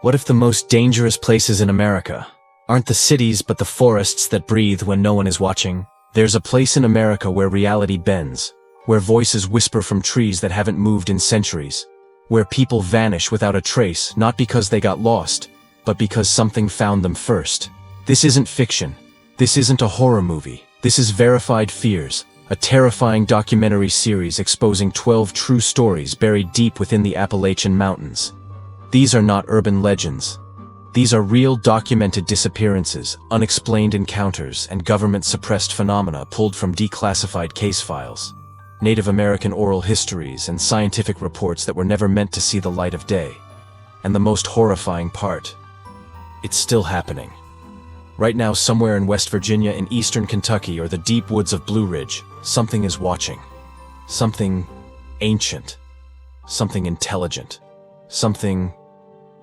What if the most dangerous places in America aren't the cities but the forests that breathe when no one is watching? There's a place in America where reality bends, where voices whisper from trees that haven't moved in centuries, where people vanish without a trace, not because they got lost, but because something found them first. This isn't fiction. This isn't a horror movie. This is Verified Fears, a terrifying documentary series exposing 12 true stories buried deep within the Appalachian Mountains. These are not urban legends. These are real documented disappearances, unexplained encounters, and government-suppressed phenomena pulled from declassified case files, Native American oral histories, and scientific reports that were never meant to see the light of day. And the most horrifying part, it's still happening. Right now, somewhere in West Virginia, in eastern Kentucky, or the deep woods of Blue Ridge, something is watching. Something ancient. Something intelligent. Something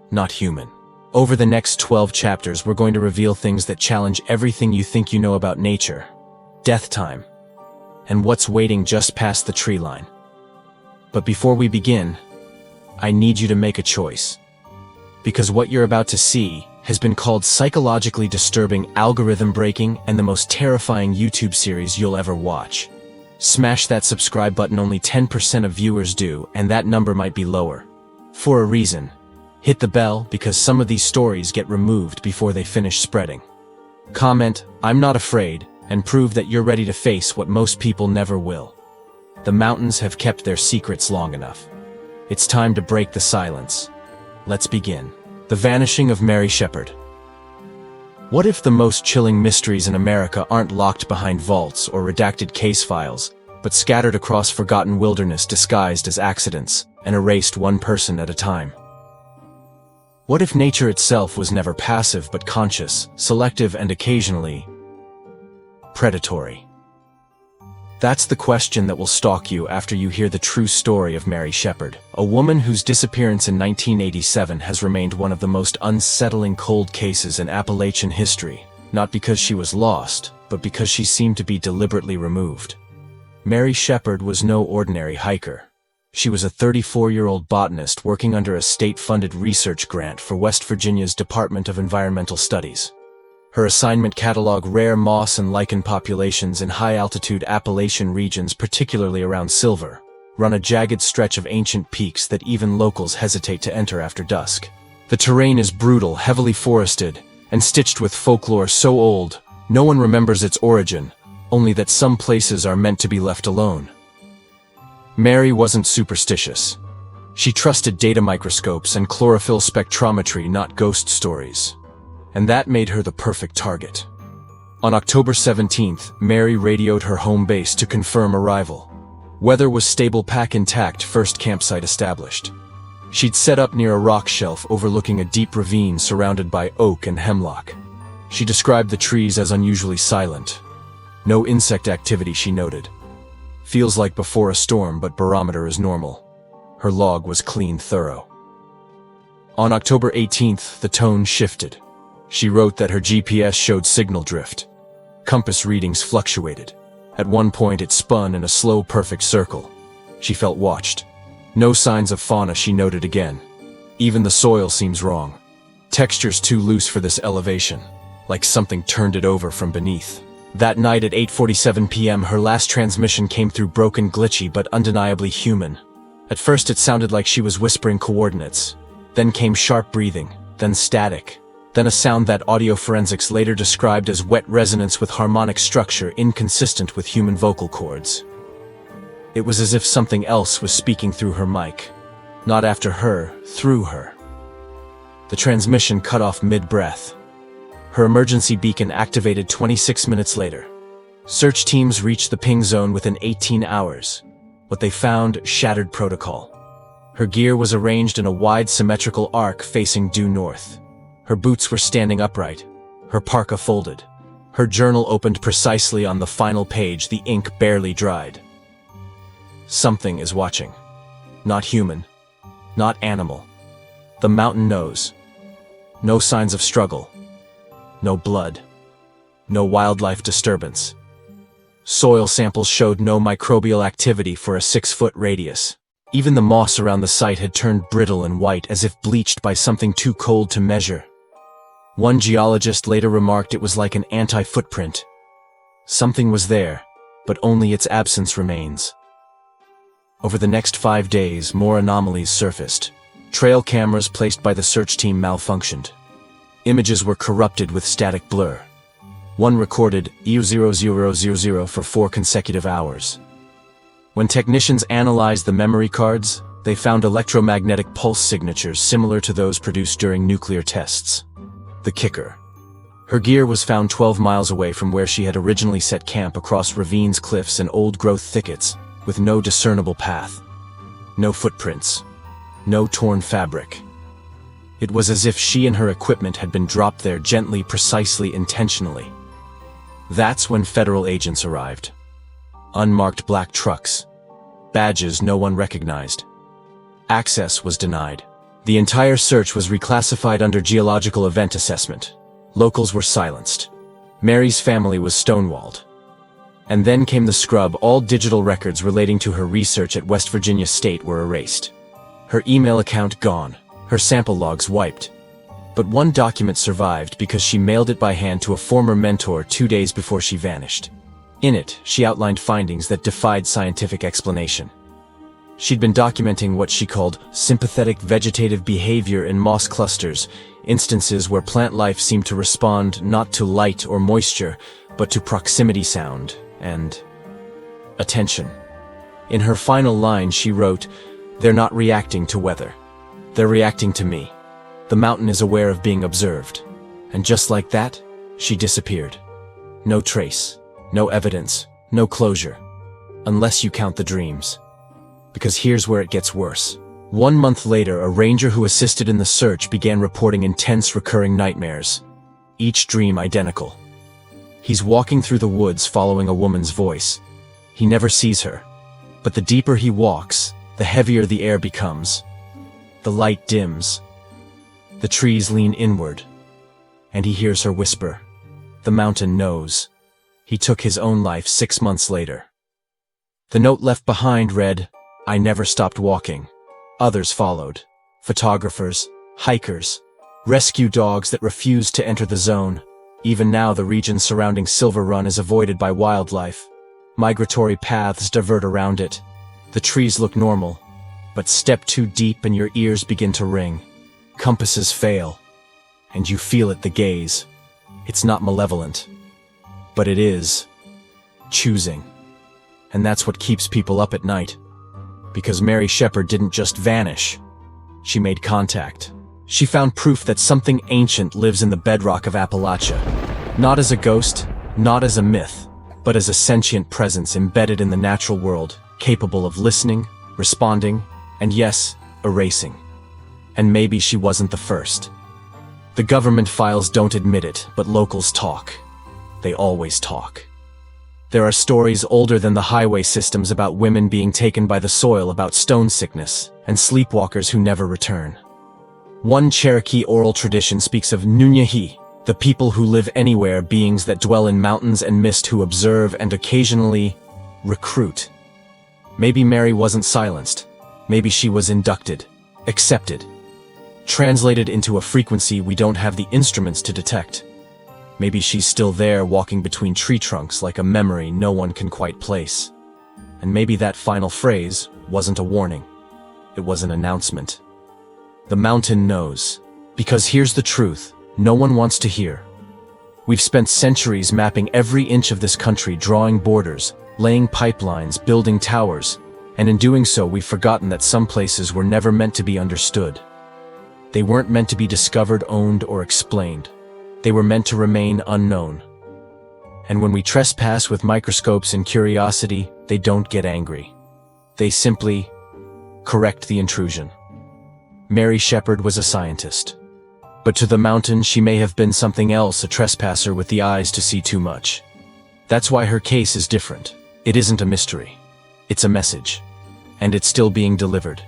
not human. Over the next 12 chapters, we're going to reveal things that challenge everything you think you know about nature, death time, and what's waiting just past the tree line. But before we begin, I need you to make a choice. Because what you're about to see has been called psychologically disturbing, algorithm breaking, and the most terrifying YouTube series you'll ever watch. Smash that subscribe button. Only 10% of viewers do, and that number might be lower. For a reason. Hit the bell because some of these stories get removed before they finish spreading. Comment, "I'm not afraid," and prove that you're ready to face what most people never will. The mountains have kept their secrets long enough. It's time to break the silence. Let's begin. The Vanishing of Mary Shepard. What if the most chilling mysteries in America aren't locked behind vaults or redacted case files, but scattered across forgotten wilderness disguised as accidents and erased one person at a time? What if nature itself was never passive but conscious, selective, and occasionally predatory? That's the question that will stalk you after you hear the true story of Mary Shepard, a woman whose disappearance in 1987 has remained one of the most unsettling cold cases in Appalachian history, not because she was lost, but because she seemed to be deliberately removed. Mary Shepard was no ordinary hiker. She was a 34-year-old botanist working under a state-funded research grant for West Virginia's Department of Environmental Studies. Her assignment cataloged rare moss and lichen populations in high-altitude Appalachian regions, particularly around Silver, run a jagged stretch of ancient peaks that even locals hesitate to enter after dusk. The terrain is brutal, heavily forested, and stitched with folklore so old, no one remembers its origin, only that some places are meant to be left alone. Mary wasn't superstitious. She trusted data microscopes and chlorophyll spectrometry, not ghost stories. And that made her the perfect target. On October 17th, Mary radioed her home base to confirm arrival. Weather was stable, pack intact, first campsite established. She'd set up near a rock shelf overlooking a deep ravine surrounded by oak and hemlock. She described the trees as unusually silent. No insect activity, she noted. Feels like before a storm, but barometer is normal. Her log was clean, thorough. On October 18th, the tone shifted. She wrote that her GPS showed signal drift. Compass readings fluctuated. At one point it spun in a slow, perfect circle. She felt watched. No signs of fauna, she noted again. Even the soil seems wrong. Texture's too loose for this elevation, like something turned it over from beneath. That night at 8:47 p.m. her last transmission came through broken, glitchy, but undeniably human. At first it sounded like she was whispering coordinates. Then came sharp breathing, then static. Then a sound that audio forensics later described as wet resonance with harmonic structure inconsistent with human vocal cords. It was as if something else was speaking through her mic. Not after her, through her. The transmission cut off mid-breath. Her emergency beacon activated 26 minutes later. Search teams reached the ping zone within 18 hours. What they found shattered protocol. Her gear was arranged in a wide symmetrical arc facing due north. Her boots were standing upright, her parka folded. Her journal opened precisely on the final page, the ink barely dried. Something is watching. Not human, not animal. The mountain knows. No signs of struggle. No blood. No wildlife disturbance. Soil samples showed no microbial activity for a 6-foot radius. Even the moss around the site had turned brittle and white, as if bleached by something too cold to measure. One geologist later remarked it was like an anti-footprint. Something was there, but only its absence remains. Over the next 5 days, more anomalies surfaced. Trail cameras placed by the search team malfunctioned. Images were corrupted with static blur. One recorded EU0000 for 4 consecutive hours. When technicians analyzed the memory cards, they found electromagnetic pulse signatures similar to those produced during nuclear tests. The kicker: her gear was found 12 miles away from where she had originally set camp, across ravines, cliffs, and old-growth thickets, with no discernible path. No footprints. No torn fabric. It was as if she and her equipment had been dropped there gently, precisely, intentionally. That's when federal agents arrived. Unmarked black trucks. Badges no one recognized. Access was denied. The entire search was reclassified under geological event assessment. Locals were silenced. Mary's family was stonewalled. And then came the scrub. All digital records relating to her research at West Virginia State were erased. Her email account gone. Her sample logs wiped. But one document survived because she mailed it by hand to a former mentor 2 days before she vanished. In it, she outlined findings that defied scientific explanation. She'd been documenting what she called sympathetic vegetative behavior in moss clusters, instances where plant life seemed to respond not to light or moisture, but to proximity sound and attention. In her final line, she wrote, "They're not reacting to weather. They're reacting to me. The mountain is aware of being observed." And just like that, she disappeared. No trace, no evidence, no closure. Unless you count the dreams. Because here's where it gets worse. 1 month later, a ranger who assisted in the search began reporting intense recurring nightmares. Each dream identical. He's walking through the woods following a woman's voice. He never sees her. But the deeper he walks, the heavier the air becomes. The light dims. The trees lean inward. And he hears her whisper, "The mountain knows." He took his own life 6 months later. The note left behind read, "I never stopped walking." Others followed. Photographers, hikers, rescue dogs that refused to enter the zone. Even now, the region surrounding Silver Run is avoided by wildlife. Migratory paths divert around it. The trees look normal, but step too deep and your ears begin to ring. Compasses fail, and you feel it, the gaze. It's not malevolent, but it is choosing. And that's what keeps people up at night. Because Mary Shepard didn't just vanish. She made contact. She found proof that something ancient lives in the bedrock of Appalachia. Not as a ghost, not as a myth, but as a sentient presence embedded in the natural world, capable of listening, responding, and yes, erasing. And maybe she wasn't the first. The government files don't admit it, but locals talk. They always talk. There are stories older than the highway systems about women being taken by the soil, about stone sickness, and sleepwalkers who never return. One Cherokee oral tradition speaks of Nunyahi, the people who live anywhere, beings that dwell in mountains and mist, who observe and occasionally recruit. Maybe Mary wasn't silenced. Maybe she was inducted, accepted, translated into a frequency we don't have the instruments to detect. Maybe she's still there, walking between tree trunks like a memory no one can quite place. And maybe that final phrase wasn't a warning. It was an announcement. The mountain knows. Because here's the truth no one wants to hear. We've spent centuries mapping every inch of this country, drawing borders, laying pipelines, building towers, and in doing so we've forgotten that some places were never meant to be understood. They weren't meant to be discovered, owned, or explained. They were meant to remain unknown. And when we trespass with microscopes and curiosity, they don't get angry. They simply correct the intrusion. Mary Shepard was a scientist. But to the mountain, she may have been something else, a trespasser with the eyes to see too much. That's why her case is different. It isn't a mystery. It's a message. And it's still being delivered.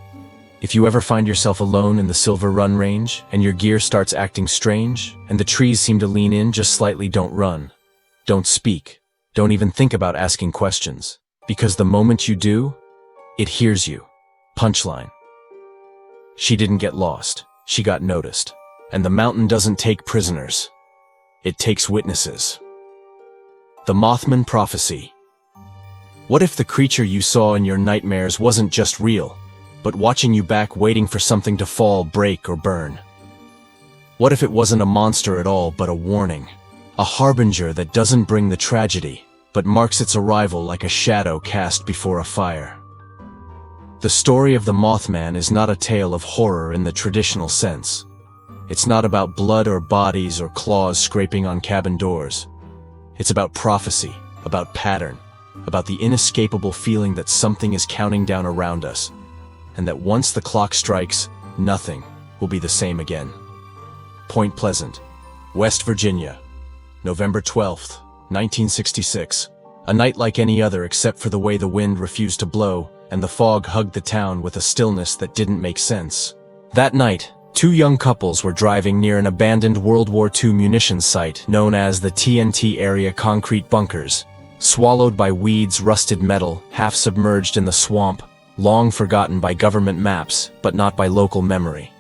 If you ever find yourself alone in the Silver Run range, and your gear starts acting strange, and the trees seem to lean in just slightly, don't run. Don't speak. Don't even think about asking questions. Because the moment you do, it hears you. Punchline. She didn't get lost. She got noticed. And the mountain doesn't take prisoners. It takes witnesses. The Mothman Prophecy. What if the creature you saw in your nightmares wasn't just real, but watching you back waiting for something to fall, break, or burn? What if it wasn't a monster at all, but a warning? A harbinger that doesn't bring the tragedy, but marks its arrival like a shadow cast before a fire. The story of the Mothman is not a tale of horror in the traditional sense. It's not about blood or bodies or claws scraping on cabin doors. It's about prophecy, about pattern, about the inescapable feeling that something is counting down around us, and that once the clock strikes, nothing will be the same again. Point Pleasant, West Virginia, November 12th, 1966. A night like any other except for the way the wind refused to blow and the fog hugged the town with a stillness that didn't make sense. That night, two young couples were driving near an abandoned World War II munitions site known as the TNT Area Concrete Bunkers. Swallowed by weeds, rusted metal, half submerged in the swamp, long forgotten by government maps, but not by local memory.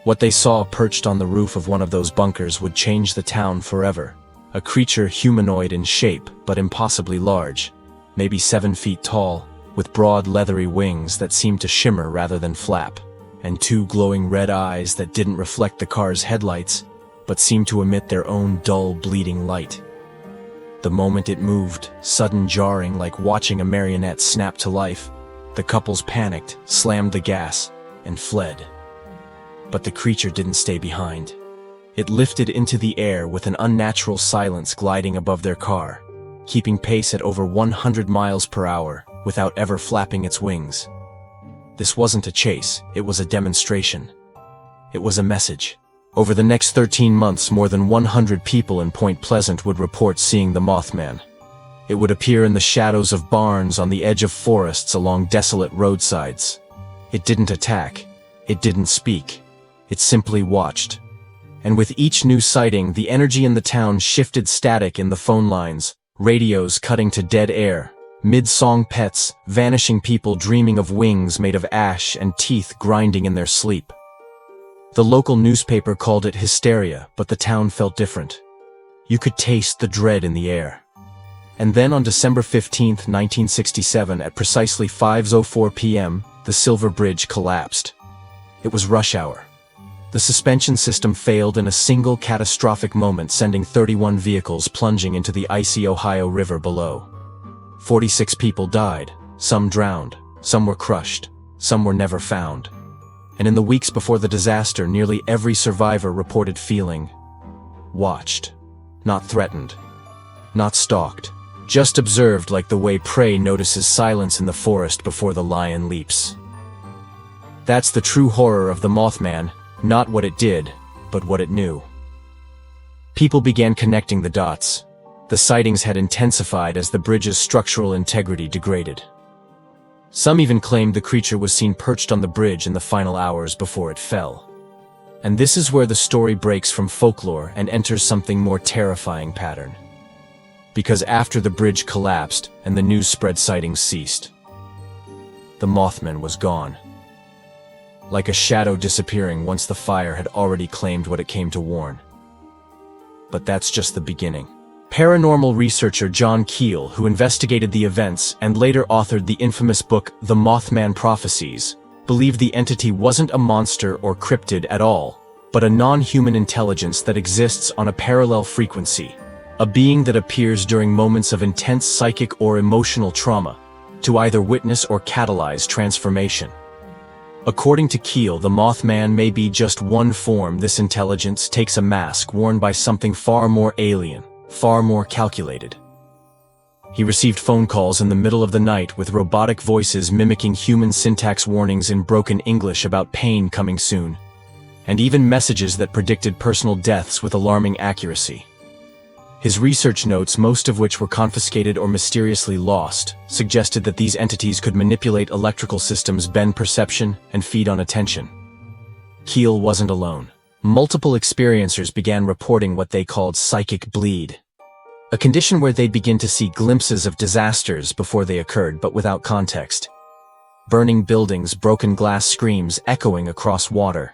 What they saw perched on the roof of one of those bunkers would change the town forever. A creature humanoid in shape, but impossibly large, maybe 7 feet tall, with broad leathery wings that seemed to shimmer rather than flap, and two glowing red eyes that didn't reflect the car's headlights, but seemed to emit their own dull, bleeding light. The moment it moved, sudden jarring like watching a marionette snap to life, the couples panicked, slammed the gas, and fled. But the creature didn't stay behind. It lifted into the air with an unnatural silence gliding above their car, keeping pace at over 100 miles per hour without ever flapping its wings. This wasn't a chase, it was a demonstration. It was a message. Over the next 13 months, more than 100 people in Point Pleasant would report seeing the Mothman. It would appear in the shadows of barns, on the edge of forests, along desolate roadsides. It didn't attack. It didn't speak. It simply watched. And with each new sighting, the energy in the town shifted, static in the phone lines, radios cutting to dead air, mid-song pets, vanishing people dreaming of wings made of ash and teeth grinding in their sleep. The local newspaper called it hysteria, but the town felt different. You could taste the dread in the air. And then on December 15, 1967, at precisely 5:04 p.m., the Silver Bridge collapsed. It was rush hour. The suspension system failed in a single catastrophic moment, sending 31 vehicles plunging into the icy Ohio River below. 46 people died, some drowned, some were crushed, some were never found. And in the weeks before the disaster, nearly every survivor reported feeling watched, not threatened, not stalked, just observed, like the way prey notices silence in the forest before the lion leaps. That's the true horror of the Mothman, not what it did, but what it knew. People began connecting the dots. The sightings had intensified as the bridge's structural integrity degraded. Some even claimed the creature was seen perched on the bridge in the final hours before it fell. And this is where the story breaks from folklore and enters something more terrifying pattern. Because after the bridge collapsed and the news spread, sightings ceased. The Mothman was gone. Like a shadow disappearing once the fire had already claimed what it came to warn. But that's just the beginning. Paranormal researcher John Keel, who investigated the events and later authored the infamous book The Mothman Prophecies, believed the entity wasn't a monster or cryptid at all, but a non-human intelligence that exists on a parallel frequency, a being that appears during moments of intense psychic or emotional trauma, to either witness or catalyze transformation. According to Keel, the Mothman may be just one form. This intelligence takes a mask worn by something far more alien, far more calculated. He received phone calls in the middle of the night with robotic voices mimicking human syntax, warnings in broken English about pain coming soon, and even messages that predicted personal deaths with alarming accuracy. His research notes, most of which were confiscated or mysteriously lost, suggested that these entities could manipulate electrical systems, bend perception, and feed on attention. Keel wasn't alone. Multiple experiencers began reporting what they called psychic bleed, a condition where they'd begin to see glimpses of disasters before they occurred, but without context. burning buildings, broken glass screams echoing across water.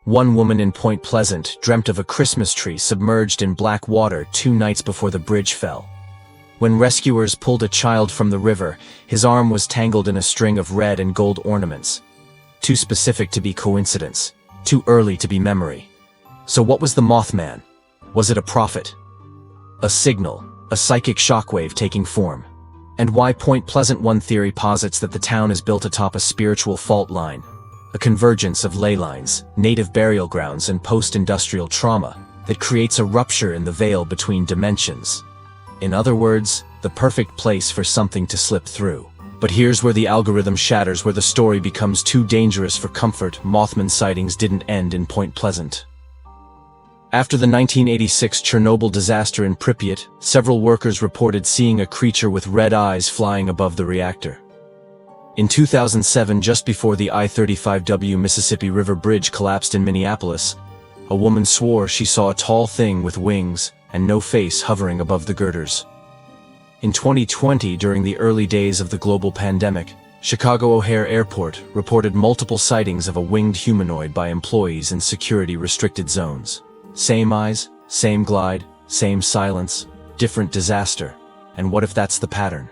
One woman in Point Pleasant dreamt of a Christmas tree submerged in black water 2 nights before the bridge fell. When rescuers pulled a child from the river, his arm was tangled in a string of red and gold ornaments. Too specific to be coincidence, too early to be memory. So what was the Mothman? Was it a prophet? A signal, a psychic shockwave taking form? And why Point Pleasant? One theory posits that the town is built atop a spiritual fault line, a convergence of ley lines, native burial grounds, and post-industrial trauma that creates a rupture in the veil between dimensions. In other words, the perfect place for something to slip through. But here's where the algorithm shatters, where the story becomes too dangerous for comfort. Mothman sightings didn't end in Point Pleasant. After the 1986 Chernobyl disaster in Pripyat, several workers reported seeing a creature with red eyes flying above the reactor. In 2007, just before the I-35W Mississippi River Bridge collapsed in Minneapolis, a woman swore she saw a tall thing with wings and no face hovering above the girders. In 2020, during the early days of the global pandemic, Chicago O'Hare Airport reported multiple sightings of a winged humanoid by employees in security-restricted zones. Same eyes, same glide, same silence, different disaster. And what if that's the pattern?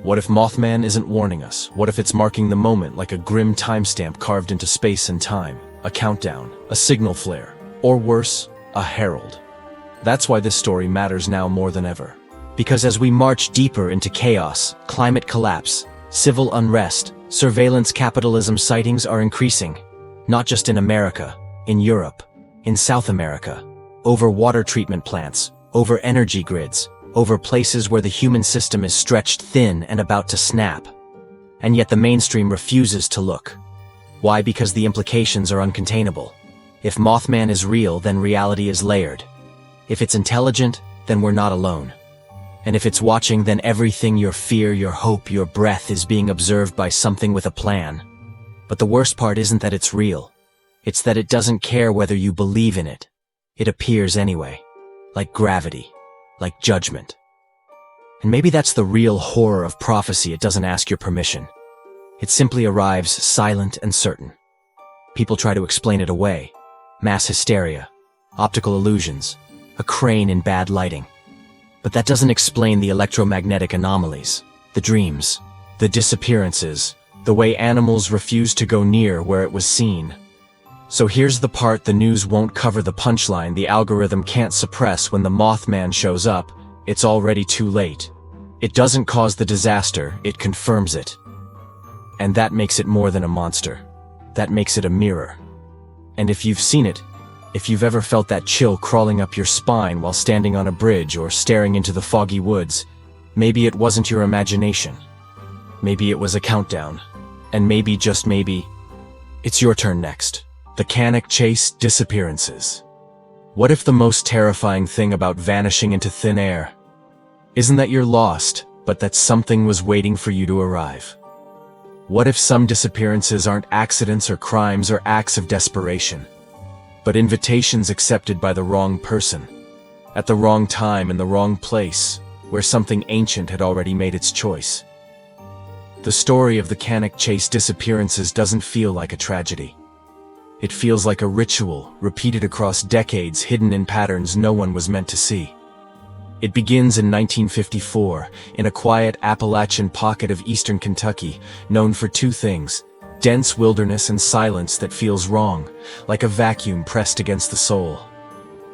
What if Mothman isn't warning us? What if it's marking the moment like a grim timestamp carved into space and time? A countdown, a signal flare, or worse, a herald. That's why this story matters now more than ever. Because as we march deeper into chaos, climate collapse, civil unrest, surveillance capitalism, sightings are increasing. Not just in America, in Europe, in South America, over water treatment plants, over energy grids, over places where the human system is stretched thin and about to snap. And yet the mainstream refuses to look. Why? Because the implications are uncontainable. If Mothman is real, then reality is layered. If it's intelligent, then we're not alone. And if it's watching, then everything, your fear, your hope, your breath, is being observed by something with a plan. But the worst part isn't that it's real. It's that it doesn't care whether you believe in it. It appears anyway. Like gravity. Like judgment. And maybe that's the real horror of prophecy. It doesn't ask your permission. It simply arrives silent and certain. People try to explain it away. Mass hysteria. Optical illusions. A crane in bad lighting. But that doesn't explain the electromagnetic anomalies. The dreams. The disappearances. The way animals refuse to go near where it was seen. So here's the part the news won't cover, the punchline the algorithm can't suppress. When the Mothman shows up, it's already too late. It doesn't cause the disaster, it confirms it. And that makes it more than a monster. That makes it a mirror. And if you've seen it, if you've ever felt that chill crawling up your spine while standing on a bridge or staring into the foggy woods, maybe it wasn't your imagination. Maybe it was a countdown. And maybe, just maybe, it's your turn next. The Canic chase disappearances. What if the most terrifying thing about vanishing into thin air isn't that you're lost, but that something was waiting for you to arrive? What if some disappearances aren't accidents or crimes or acts of desperation, but invitations accepted by the wrong person, at the wrong time in the wrong place, where something ancient had already made its choice? The story of the Canic chase disappearances doesn't feel like a tragedy. It feels like a ritual, repeated across decades, hidden in patterns no one was meant to see. It begins in 1954, in a quiet Appalachian pocket of eastern Kentucky, known for two things: dense wilderness and silence that feels wrong, like a vacuum pressed against the soul.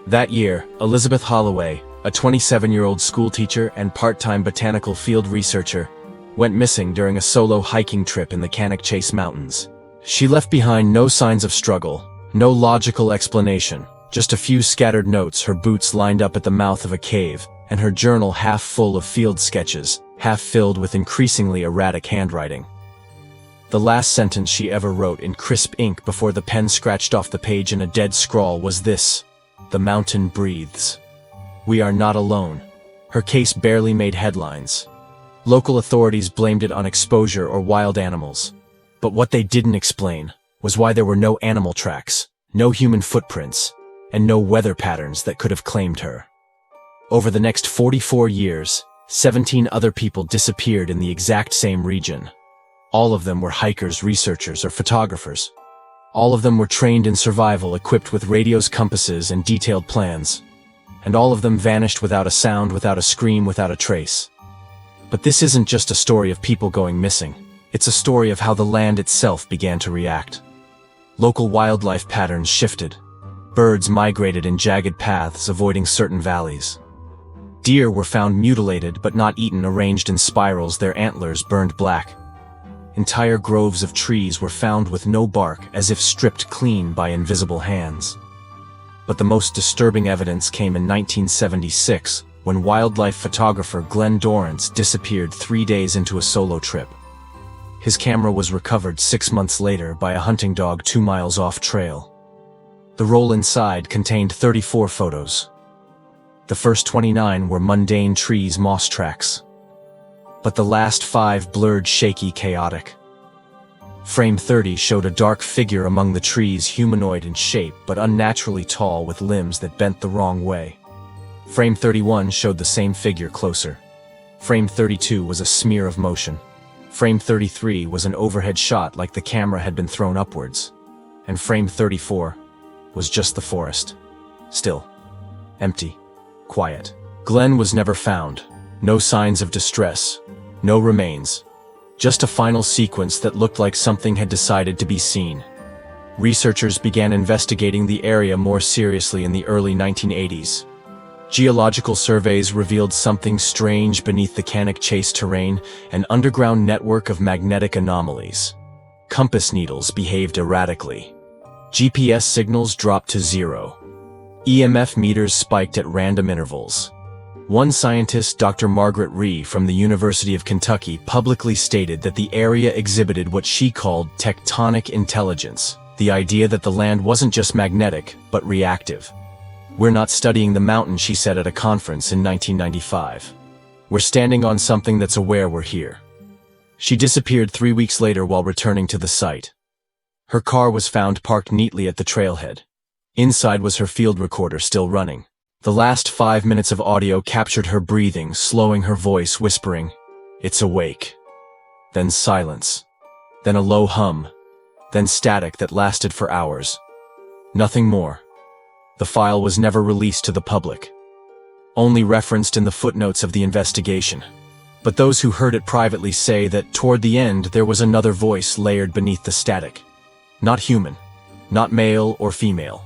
That year, Elizabeth Holloway, a 27-year-old schoolteacher and part-time botanical field researcher, went missing during a solo hiking trip in the Canic Chase Mountains. She left behind no signs of struggle, no logical explanation, just a few scattered notes, her boots lined up at the mouth of a cave, and her journal half full of field sketches, half filled with increasingly erratic handwriting. The last sentence she ever wrote in crisp ink before the pen scratched off the page in a dead scrawl was this: "The mountain breathes. We are not alone." Her case barely made headlines. Local authorities blamed it on exposure or wild animals. But what they didn't explain was why there were no animal tracks, no human footprints, and no weather patterns that could have claimed her. Over the next 44 years, 17 other people disappeared in the exact same region. All of them were hikers, researchers, or photographers. All of them were trained in survival, equipped with radios, compasses, and detailed plans. And all of them vanished without a sound, without a scream, without a trace. But this isn't just a story of people going missing. It's a story of how the land itself began to react. Local wildlife patterns shifted. Birds migrated in jagged paths, avoiding certain valleys. Deer were found mutilated but not eaten, arranged in spirals, their antlers burned black. Entire groves of trees were found with no bark, as if stripped clean by invisible hands. But the most disturbing evidence came in 1976, when wildlife photographer Glenn Dorrance disappeared 3 days into a solo trip. His camera was recovered 6 months later by a hunting dog 2 miles off trail. The roll inside contained 34 photos. The first 29 were mundane trees, moss tracks. But the last 5 blurred, shaky, chaotic. Frame 30 showed a dark figure among the trees, humanoid in shape but unnaturally tall, with limbs that bent the wrong way. Frame 31 showed the same figure closer. Frame 32 was a smear of motion. Frame 33 was an overhead shot, like the camera had been thrown upwards. And frame 34 was just the forest. Still. Empty. Quiet. Glenn was never found. No signs of distress. No remains. Just a final sequence that looked like something had decided to be seen. Researchers began investigating the area more seriously in the early 1980s. Geological surveys revealed something strange beneath the Canic chase terrain, an underground network of magnetic anomalies. Compass needles behaved erratically. GPS signals dropped to 0. EMF meters spiked at random intervals. One scientist, Dr. Margaret Rhee from the University of Kentucky, publicly stated that the area exhibited what she called tectonic intelligence, the idea that the land wasn't just magnetic, but reactive. "We're not studying the mountain," she said at a conference in 1995. "We're standing on something that's aware we're here." She disappeared 3 weeks later while returning to the site. Her car was found parked neatly at the trailhead. Inside was her field recorder still running. The last 5 minutes of audio captured her breathing, slowing her voice, whispering, "It's awake." Then silence. Then a low hum. Then static that lasted for hours. Nothing more. The file was never released to the public. Only referenced in the footnotes of the investigation. But those who heard it privately say that toward the end there was another voice layered beneath the static. Not human. Not male or female.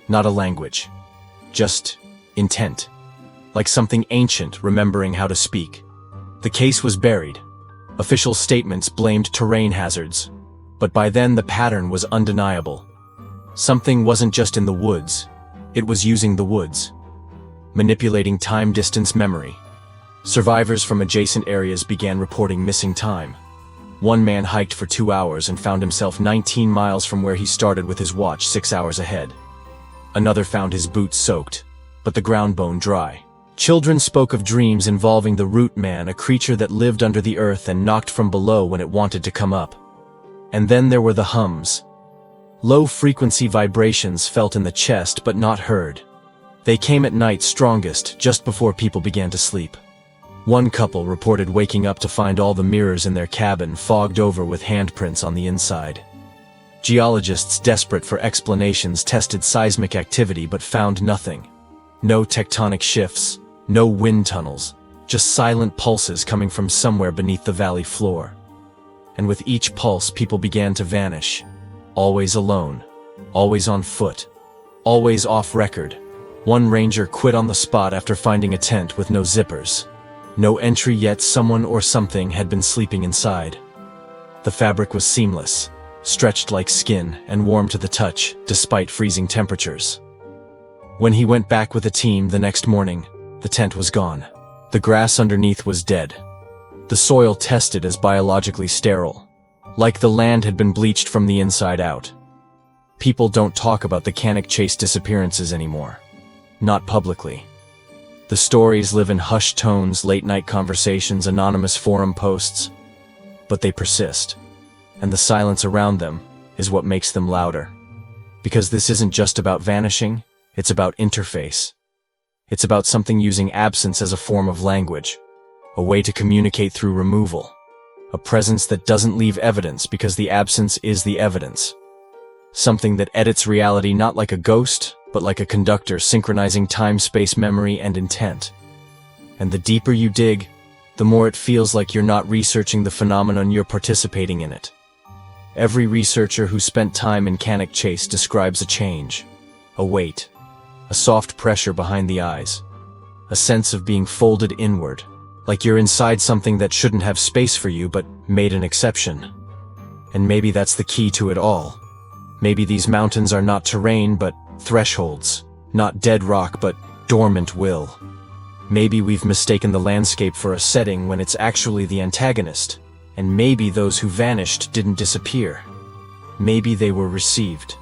Not a language. Just intent. Like something ancient remembering how to speak. The case was buried. Official statements blamed terrain hazards. But by then the pattern was undeniable. Something wasn't just in the woods. It was using the woods. Manipulating time-distance memory. Survivors from adjacent areas began reporting missing time. One man hiked for 2 hours and found himself 19 miles from where he started with his watch 6 hours ahead. Another found his boots soaked, but the ground bone dry. Children spoke of dreams involving the root man, a creature that lived under the earth and knocked from below when it wanted to come up. And then there were the hums. Low-frequency vibrations felt in the chest but not heard. They came at night strongest, just before people began to sleep. One couple reported waking up to find all the mirrors in their cabin fogged over with handprints on the inside. Geologists, desperate for explanations, tested seismic activity but found nothing. No tectonic shifts, no wind tunnels, just silent pulses coming from somewhere beneath the valley floor. And with each pulse, people began to vanish. Always alone, always on foot, always off record. One ranger quit on the spot after finding a tent with no zippers. No entry, yet someone or something had been sleeping inside. The fabric was seamless, stretched like skin, and warm to the touch, despite freezing temperatures. When he went back with the team the next morning, the tent was gone. The grass underneath was dead. The soil tested as biologically sterile, like the land had been bleached from the inside out. People don't talk about the Canic chase disappearances anymore. Not publicly. The stories live in hushed tones, late-night conversations, anonymous forum posts. But they persist. And the silence around them is what makes them louder. Because this isn't just about vanishing, it's about interface. It's about something using absence as a form of language. A way to communicate through removal. A presence that doesn't leave evidence because the absence is the evidence. Something that edits reality not like a ghost, but like a conductor synchronizing time, space, memory, and intent. And the deeper you dig, the more it feels like you're not researching the phenomenon, you're participating in it. Every researcher who spent time in Canic Chase describes a change, a weight, a soft pressure behind the eyes, a sense of being folded inward, like you're inside something that shouldn't have space for you but made an exception. And maybe that's the key to it all. Maybe these mountains are not terrain but thresholds, not dead rock but dormant will. Maybe we've mistaken the landscape for a setting when it's actually the antagonist, and maybe those who vanished didn't disappear. Maybe they were received,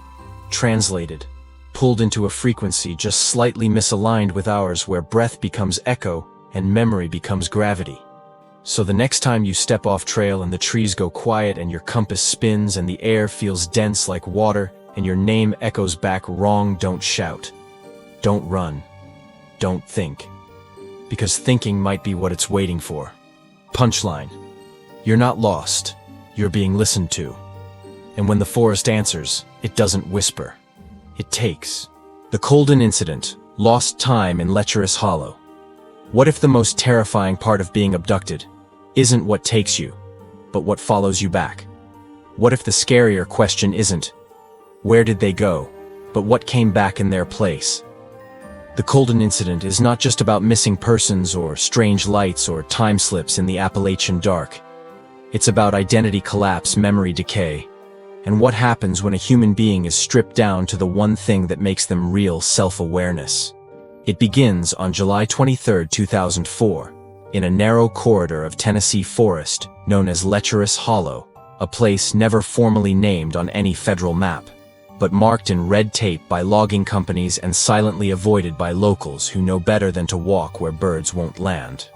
translated, pulled into a frequency just slightly misaligned with ours, where breath becomes echo and memory becomes gravity. So the next time you step off trail and the trees go quiet and your compass spins and the air feels dense like water and your name echoes back wrong, don't shout. Don't run. Don't think. Because thinking might be what it's waiting for. Punchline. You're not lost. You're being listened to. And when the forest answers, it doesn't whisper. It takes. The Colden Incident, lost time in Lecherous Hollow. What if the most terrifying part of being abducted isn't what takes you, but what follows you back? What if the scarier question isn't, where did they go, but what came back in their place? The Colden Incident is not just about missing persons or strange lights or time slips in the Appalachian dark. It's about identity collapse, memory decay, and what happens when a human being is stripped down to the one thing that makes them real: self-awareness. It begins on July 23, 2004, in a narrow corridor of Tennessee forest known as Lecherous Hollow, a place never formally named on any federal map, but marked in red tape by logging companies and silently avoided by locals who know better than to walk where birds won't land.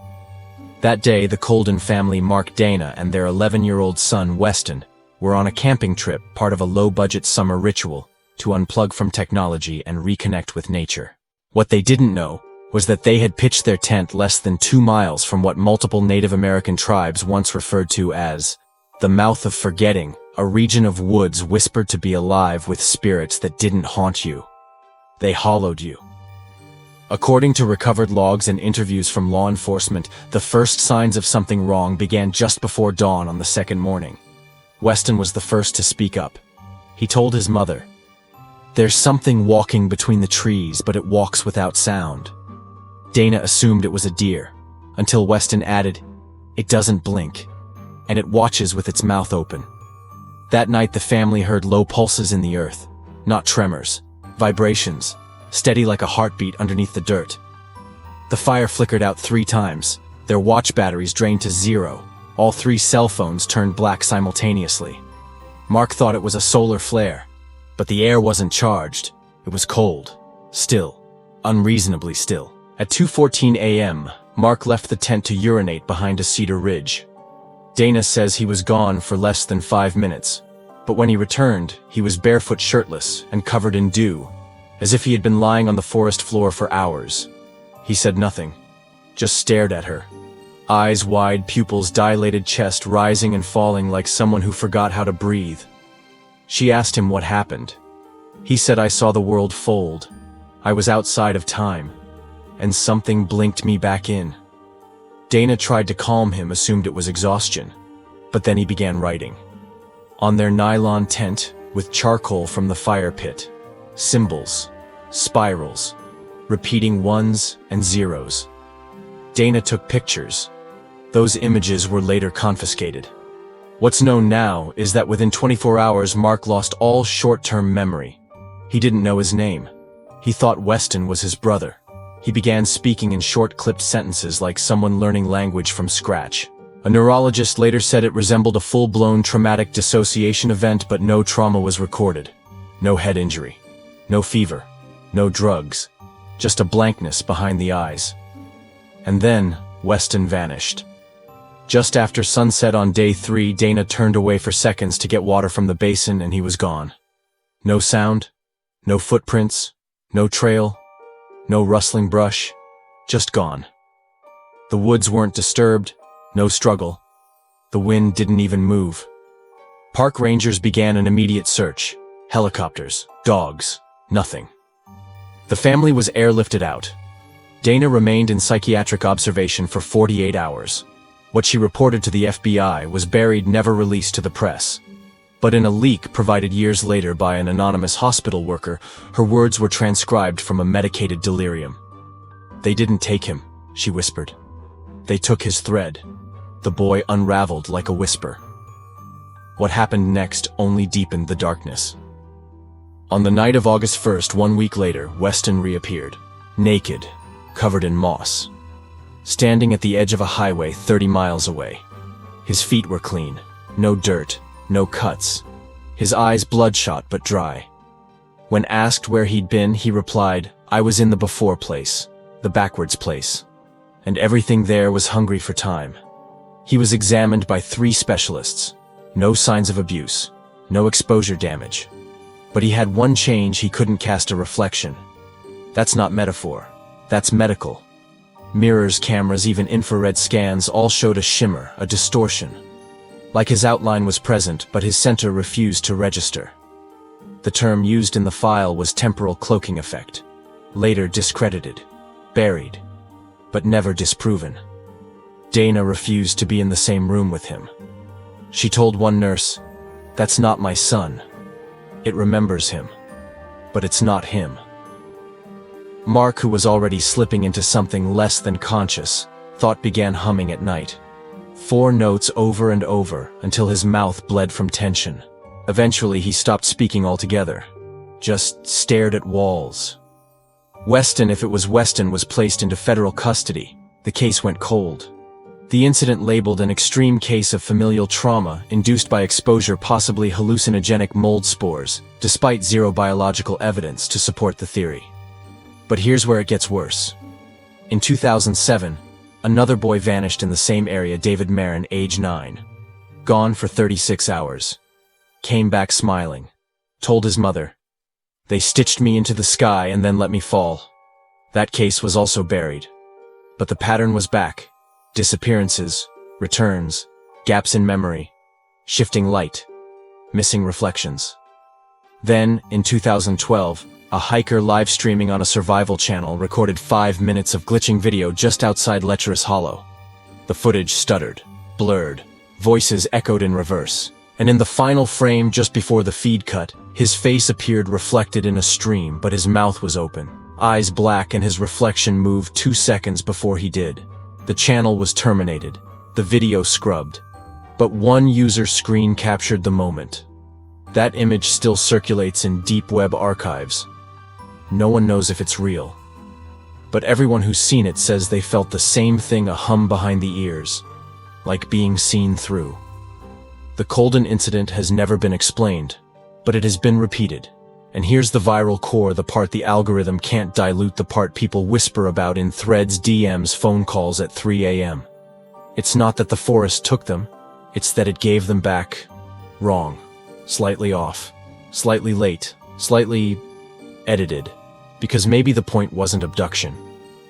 That day, the Colden family, Mark, Dana, and their 11-year-old son, Weston, were on a camping trip, part of a low-budget summer ritual to unplug from technology and reconnect with nature. What they didn't know was that they had pitched their tent less than 2 miles from what multiple Native American tribes once referred to as the Mouth of Forgetting, a region of woods whispered to be alive with spirits that didn't haunt you. They hollowed you. According to recovered logs and interviews from law enforcement, the first signs of something wrong began just before dawn on the second morning. Weston was the first to speak up. He told his mother, "There's something walking between the trees, but it walks without sound." Dana assumed it was a deer, until Weston added, "It doesn't blink, and it watches with its mouth open." That night the family heard low pulses in the earth, not tremors, vibrations, steady like a heartbeat underneath the dirt. The fire flickered out 3 times, their watch batteries drained to 0, all 3 cell phones turned black simultaneously. Mark thought it was a solar flare, but the air wasn't charged. It was cold, still, unreasonably still. At 2:14 a.m., Mark left the tent to urinate behind a cedar ridge. Dana says he was gone for less than 5 minutes, but when he returned, he was barefoot, shirtless, and covered in dew, as if he had been lying on the forest floor for hours. He said nothing, just stared at her. Eyes wide, pupils dilated, chest rising and falling like someone who forgot how to breathe. She asked him what happened. He said, "I saw the world fold. I was outside of time, and something blinked me back in." Dana tried to calm him, assumed it was exhaustion, but then he began writing. On their nylon tent, with charcoal from the fire pit, symbols, spirals, repeating 1s and 0s. Dana took pictures. Those images were later confiscated. What's known now is that within 24 hours, Mark lost all short-term memory. He didn't know his name. He thought Weston was his brother. He began speaking in short, clipped sentences like someone learning language from scratch. A neurologist later said it resembled a full-blown traumatic dissociation event, but no trauma was recorded. No head injury. No fever. No drugs. Just a blankness behind the eyes. And then, Weston vanished. Just after sunset on day 3, Dana turned away for seconds to get water from the basin, and he was gone. No sound, no footprints, no trail, no rustling brush, just gone. The woods weren't disturbed, no struggle. The wind didn't even move. Park rangers began an immediate search. Helicopters, dogs, nothing. The family was airlifted out. Dana remained in psychiatric observation for 48 hours. What she reported to the FBI was buried, never released to the press. But in a leak provided years later by an anonymous hospital worker, her words were transcribed from a medicated delirium. "They didn't take him," she whispered. "They took his thread." The boy unraveled like a whisper. What happened next only deepened the darkness. On the night of August 1st, 1 week later, Weston reappeared, naked, covered in moss, standing at the edge of a highway 30 miles away. His feet were clean, no dirt, no cuts. His eyes bloodshot but dry. When asked where he'd been, he replied, "I was in the before place, the backwards place, and everything there was hungry for time." He was examined by 3 specialists. No signs of abuse, no exposure damage. But he had one change: he couldn't cast a reflection. That's not metaphor. That's medical. Mirrors, cameras, even infrared scans all showed a shimmer, a distortion. Like his outline was present, but his center refused to register. The term used in the file was temporal cloaking effect, later discredited, buried, but never disproven. Dana refused to be in the same room with him. She told one nurse, "That's not my son. It remembers him, but it's not him." Mark, who was already slipping into something less than conscious, thought began humming at night. 4 notes over and over until his mouth bled from tension. Eventually he stopped speaking altogether, just stared at walls. Weston, if it was Weston, was placed into federal custody. The case went cold. The incident, labeled an extreme case of familial trauma induced by exposure, possibly hallucinogenic mold spores, despite 0 biological evidence to support the theory. But here's where it gets worse. In 2007, another boy vanished in the same area, David Marin, age 9. Gone for 36 hours. Came back smiling. Told his mother, "They stitched me into the sky and then let me fall." That case was also buried. But the pattern was back. Disappearances, returns, gaps in memory, shifting light, missing reflections. Then, in 2012, a hiker live streaming on a survival channel recorded 5 minutes of glitching video just outside Lecherous Hollow. The footage stuttered, blurred, voices echoed in reverse, and in the final frame just before the feed cut, his face appeared reflected in a stream, but his mouth was open, eyes black, and his reflection moved 2 seconds before he did. The channel was terminated, the video scrubbed, but one user screen captured the moment. That image still circulates in deep web archives. No one knows if it's real, but everyone who's seen it says they felt the same thing, a hum behind the ears, like being seen through. The Colden incident has never been explained, but it has been repeated. And here's the viral core, the part the algorithm can't dilute, the part people whisper about in threads, DMs, phone calls at 3 a.m. It's not that the forest took them, it's that it gave them back wrong, slightly off, slightly late, slightly edited. Because maybe the point wasn't abduction.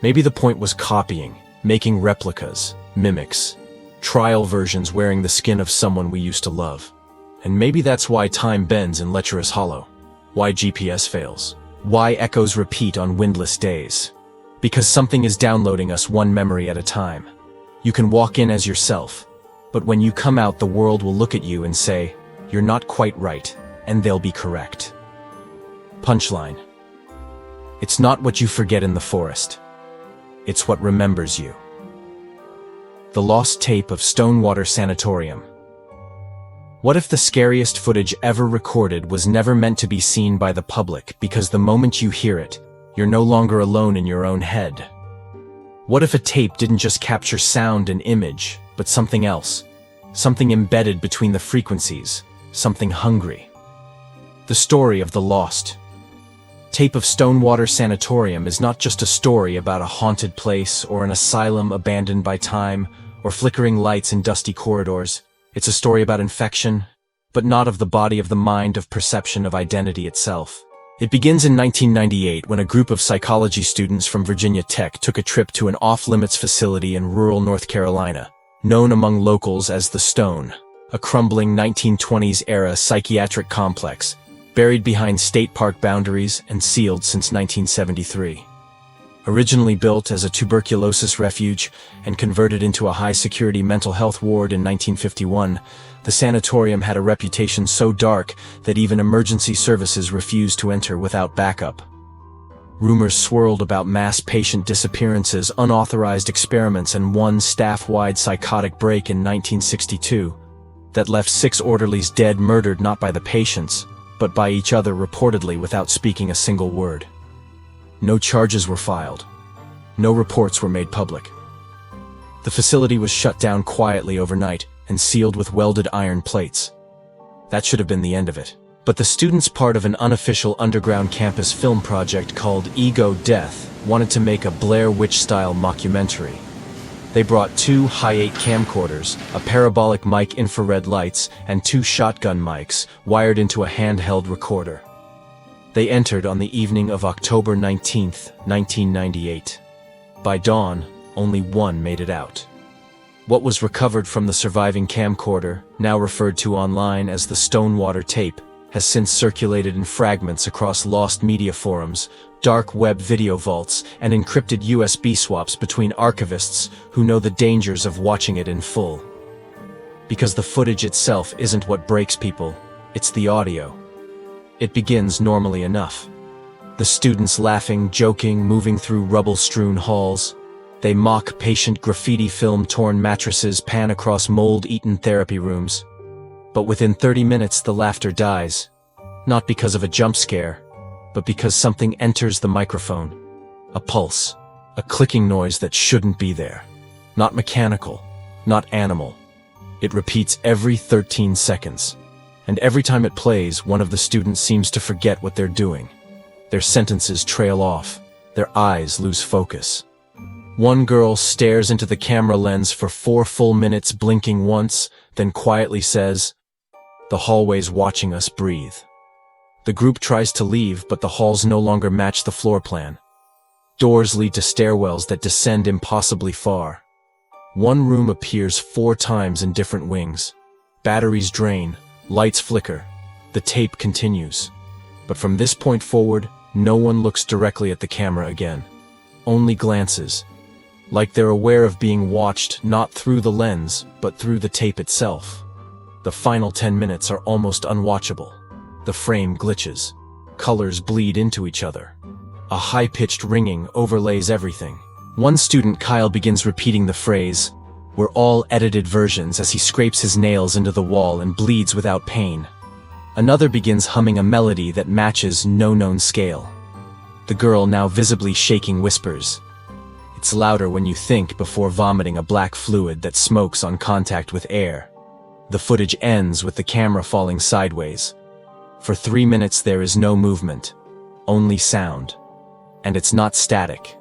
Maybe the point was copying, making replicas, mimics, trial versions wearing the skin of someone we used to love. And maybe that's why time bends in Lecherous Hollow. Why GPS fails. Why echoes repeat on windless days. Because something is downloading us one memory at a time. You can walk in as yourself, but when you come out, the world will look at you and say, "You're not quite right," and they'll be correct. Punchline. It's not what you forget in the forest. It's what remembers you. The lost tape of Stonewater Sanatorium. What if the scariest footage ever recorded was never meant to be seen by the public, because the moment you hear it, you're no longer alone in your own head? What if a tape didn't just capture sound and image, but something else? Something embedded between the frequencies, something hungry. The story of the lost tape of Stonewater Sanatorium is not just a story about a haunted place or an asylum abandoned by time or flickering lights in dusty corridors. It's a story about infection, but not of the body, of the mind, of perception, of identity itself. It begins in 1998 when a group of psychology students from Virginia Tech took a trip to an off-limits facility in rural North Carolina, known among locals as the Stone, a crumbling 1920s-era psychiatric complex, buried behind state park boundaries and sealed since 1973. Originally built as a tuberculosis refuge and converted into a high-security mental health ward in 1951, the sanatorium had a reputation so dark that even emergency services refused to enter without backup. Rumors swirled about mass patient disappearances, unauthorized experiments, and one staff-wide psychotic break in 1962 that left 6 orderlies dead, murdered not by the patients, but by each other, reportedly without speaking a single word. No charges were filed. No reports were made public. The facility was shut down quietly overnight and sealed with welded iron plates. That should have been the end of it. But the students, part of an unofficial underground campus film project called Ego Death, wanted to make a Blair Witch-style mockumentary. They brought 2 Hi-8 camcorders, a parabolic mic, infrared lights, and 2 shotgun mics wired into a handheld recorder. They entered on the evening of October 19, 1998. By dawn, only one made it out. What was recovered from the surviving camcorder, now referred to online as the Stonewater tape, has since circulated in fragments across lost media forums, dark web video vaults, and encrypted USB swaps between archivists who know the dangers of watching it in full. Because the footage itself isn't what breaks people, it's the audio. It begins normally enough. The students laughing, joking, moving through rubble-strewn halls. They mock patient graffiti, film torn mattresses, pan across mold-eaten therapy rooms. But within 30 minutes the laughter dies, not because of a jump scare, but because something enters the microphone. A pulse, a clicking noise that shouldn't be there. Not mechanical, not animal. It repeats every 13 seconds. And every time it plays, one of the students seems to forget what they're doing. Their sentences trail off. Their eyes lose focus. One girl stares into the camera lens for 4 full minutes, blinking once, then quietly says, "The hallway's watching us breathe." The group tries to leave, but the halls no longer match the floor plan. Doors lead to stairwells that descend impossibly far. One room appears 4 times in different wings. Batteries drain, lights flicker. The tape continues. But from this point forward, no one looks directly at the camera again. Only glances. Like they're aware of being watched, not through the lens, but through the tape itself. The final 10 minutes are almost unwatchable. The frame glitches. Colors bleed into each other. A high-pitched ringing overlays everything. One student, Kyle, begins repeating the phrase, "We're all edited versions," as he scrapes his nails into the wall and bleeds without pain. Another begins humming a melody that matches no known scale. The girl, now visibly shaking, whispers, "It's louder when you think," before vomiting a black fluid that smokes on contact with air. The footage ends with the camera falling sideways. For 3 minutes there is no movement, only sound. And it's not static.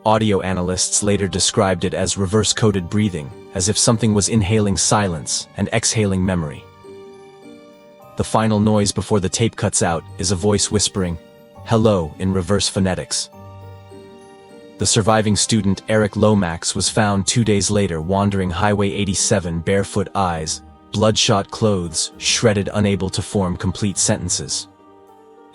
Audio analysts later described it as reverse-coded breathing, as if something was inhaling silence and exhaling memory. The final noise before the tape cuts out is a voice whispering, "Hello," in reverse phonetics. The surviving student, Eric Lomax, was found 2 days later wandering Highway 87, barefoot, eyes, bloodshot clothes, shredded, unable to form complete sentences.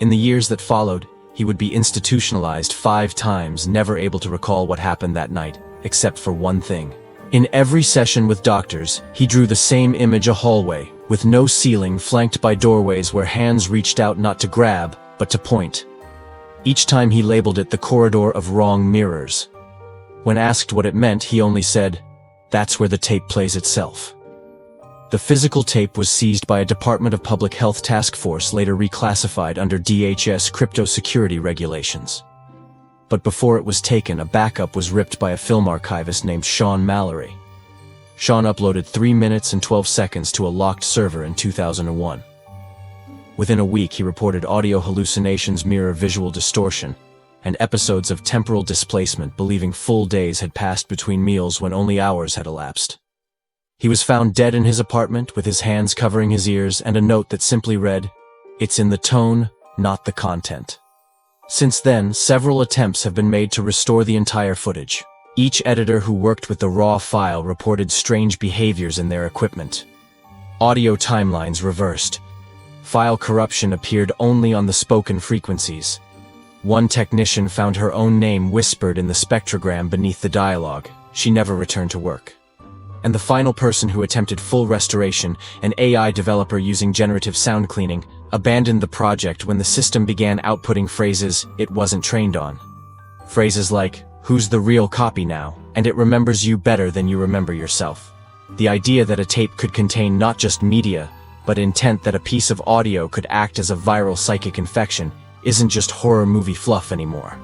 In the years that followed, he would be institutionalized 5 times, never able to recall what happened that night, except for one thing. In every session with doctors, he drew the same image: a hallway, with no ceiling, flanked by doorways where hands reached out not to grab, but to point. Each time he labeled it the corridor of wrong mirrors. When asked what it meant, he only said, "That's where the tape plays itself." The physical tape was seized by a Department of Public Health task force, later reclassified under DHS crypto security regulations. But before it was taken, a backup was ripped by a film archivist named Sean Mallory. Sean uploaded 3 minutes and 12 seconds to a locked server in 2001. Within a week, he reported audio hallucinations, mirror visual distortion, and episodes of temporal displacement, believing full days had passed between meals when only hours had elapsed. He was found dead in his apartment, with his hands covering his ears, and a note that simply read, "It's in the tone, not the content." Since then, several attempts have been made to restore the entire footage. Each editor who worked with the raw file reported strange behaviors in their equipment. Audio timelines reversed. File corruption appeared only on the spoken frequencies. One technician found her own name whispered in the spectrogram beneath the dialogue. She never returned to work. And the final person who attempted full restoration, an AI developer using generative sound cleaning, abandoned the project when the system began outputting phrases it wasn't trained on. Phrases like, "Who's the real copy now?" and "It remembers you better than you remember yourself." The idea that a tape could contain not just media, but intent that a piece of audio could act as a viral psychic infection isn't just horror movie fluff anymore.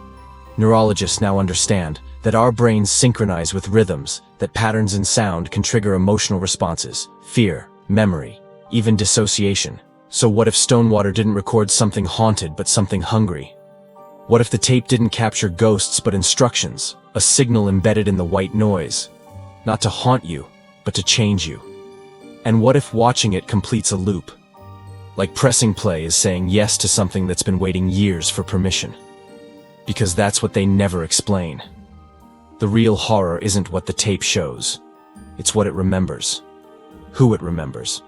Neurologists now understand that our brains synchronize with rhythms, that patterns in sound can trigger emotional responses, fear, memory, even dissociation. So what if Stonewater didn't record something haunted but something hungry? What if the tape didn't capture ghosts but instructions, a signal embedded in the white noise? Not to haunt you, but to change you. And what if watching it completes a loop? Like pressing play is saying yes to something that's been waiting years for permission. Because that's what they never explain. The real horror isn't what the tape shows. It's what it remembers, who it remembers,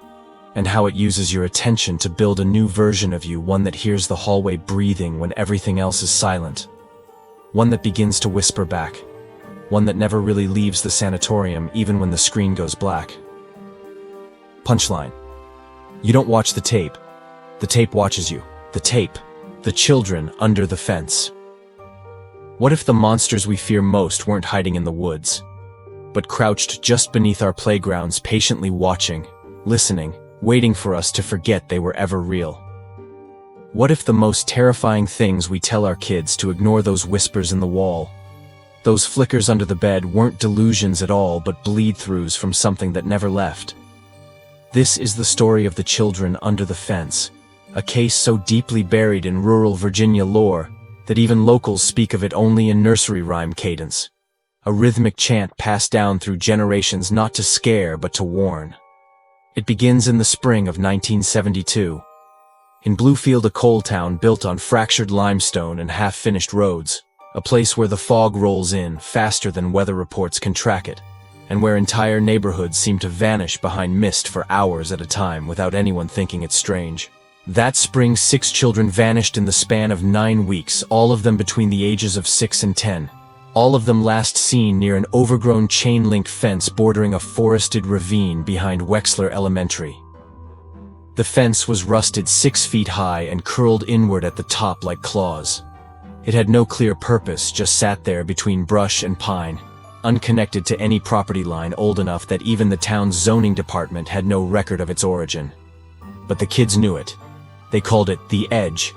and how it uses your attention to build a new version of you, one that hears the hallway breathing when everything else is silent. One that begins to whisper back. One that never really leaves the sanatorium even when the screen goes black. Punchline. You don't watch the tape watches you. The tape. The children under the fence. What if the monsters we fear most weren't hiding in the woods, but crouched just beneath our playgrounds, patiently watching, listening, waiting for us to forget they were ever real? What if the most terrifying things we tell our kids to ignore, those whispers in the wall, those flickers under the bed, weren't delusions at all but bleed-throughs from something that never left? This is the story of the children under the fence, a case so deeply buried in rural Virginia lore that even locals speak of it only in nursery rhyme cadence, a rhythmic chant passed down through generations, not to scare but to warn. It begins in the spring of 1972. In Bluefield, a coal town built on fractured limestone and half-finished roads, a place where the fog rolls in faster than weather reports can track it, and where entire neighborhoods seem to vanish behind mist for hours at a time without anyone thinking it strange. That spring, 6 children vanished in the span of 9 weeks, all of them between the ages of 6 and 10. All of them last seen near an overgrown chain-link fence bordering a forested ravine behind Wexler Elementary. The fence was rusted 6 feet high and curled inward at the top like claws. It had no clear purpose, just sat there between brush and pine, unconnected to any property line old enough that even the town's zoning department had no record of its origin. But the kids knew it. They called it the Edge.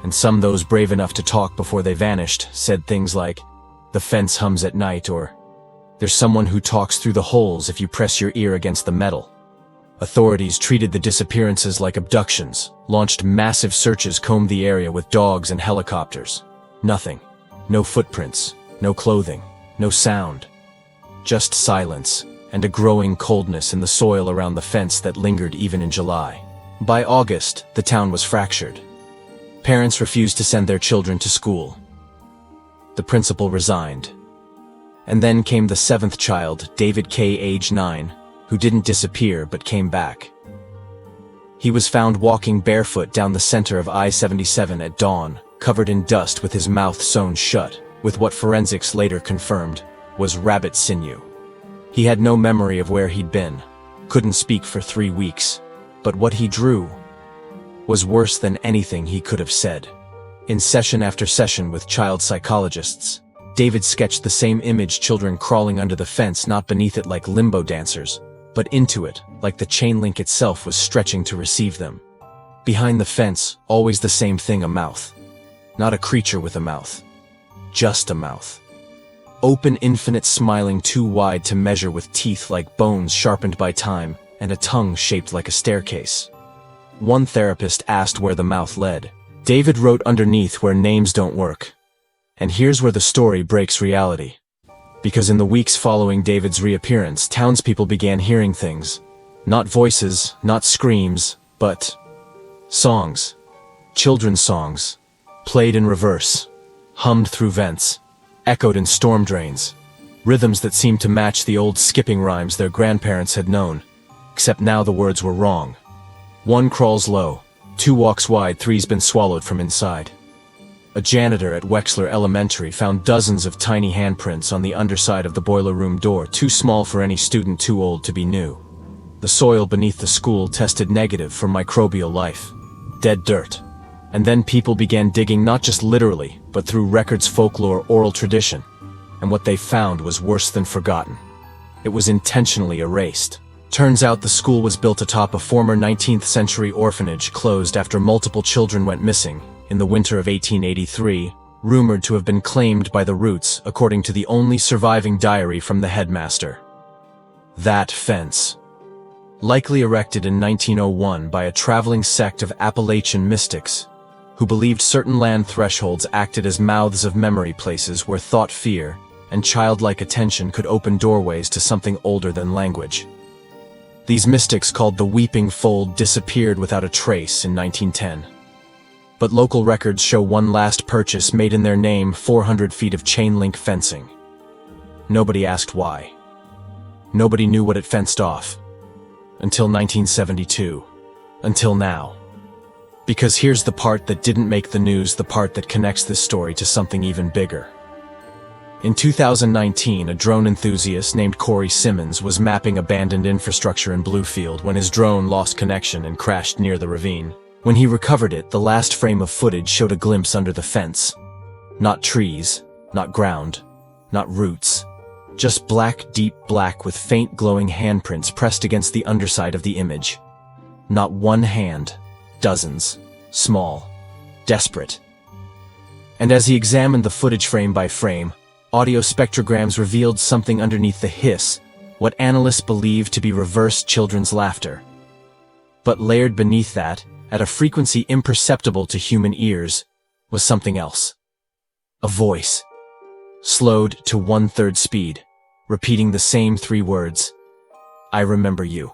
And some, those brave enough to talk before they vanished, said things like, "The fence hums at night," or "There's someone who talks through the holes if you press your ear against the metal." Authorities treated the disappearances like abductions, launched massive searches, combed the area with dogs and helicopters. Nothing. No footprints, no clothing, no sound. Just silence, and a growing coldness in the soil around the fence that lingered even in July. By August, the town was fractured. Parents refused to send their children to school. The principal resigned. And then came the 7th child, David K., age 9, who didn't disappear but came back. He was found walking barefoot down the center of I-77 at dawn, covered in dust with his mouth sewn shut, with what forensics later confirmed was rabbit sinew. He had no memory of where he'd been, couldn't speak for 3 weeks, but what he drew was worse than anything he could have said. In session after session with child psychologists, David sketched the same image: children crawling under the fence, not beneath it like limbo dancers, but into it, like the chain link itself was stretching to receive them. Behind the fence, always the same thing: a mouth. Not a creature with a mouth. Just a mouth. Open, infinite, smiling, too wide to measure, with teeth like bones sharpened by time, and a tongue shaped like a staircase. One therapist asked where the mouth led. David wrote underneath, "Where names don't work." And here's where the story breaks reality. Because in the weeks following David's reappearance, townspeople began hearing things. Not voices, not screams, but songs. Children's songs. Played in reverse. Hummed through vents. Echoed in storm drains. rhythms that seemed to match the old skipping rhymes their grandparents had known, except now the words were wrong. 1 crawls low, 2 walks wide, 3's been swallowed from inside. A janitor at Wexler Elementary found dozens of tiny handprints on the underside of the boiler room door, too small for any student, too old to be new. The soil beneath the school tested negative for microbial life. Dead dirt. And then people began digging, not just literally, but through records, folklore, oral tradition. And what they found was worse than forgotten. It was intentionally erased. Turns out the school was built atop a former 19th century orphanage closed after multiple children went missing in the winter of 1883, rumored to have been claimed by the Roots, according to the only surviving diary from the headmaster. That fence, likely erected in 1901 by a traveling sect of Appalachian mystics, who believed certain land thresholds acted as mouths of memory, places where thought, fear, and childlike attention could open doorways to something older than language. These mystics, called the Weeping Fold, disappeared without a trace in 1910. But local records show one last purchase made in their name, 400 feet of chain-link fencing. Nobody asked why. Nobody knew what it fenced off. Until 1972. Until now. Because here's the part that didn't make the news, the part that connects this story to something even bigger. In 2019, a drone enthusiast named Corey Simmons was mapping abandoned infrastructure in Bluefield when his drone lost connection and crashed near the ravine. When he recovered it, the last frame of footage showed a glimpse under the fence. Not trees, not ground, not roots. Just black, deep black with faint glowing handprints pressed against the underside of the image. Not one hand, dozens, small, desperate. And as he examined the footage frame by frame, audio spectrograms revealed something underneath the hiss, what analysts believe to be reversed children's laughter. But layered beneath that, at a frequency imperceptible to human ears, was something else. A voice, slowed to 1/3 speed, repeating the same 3 words, "I remember you."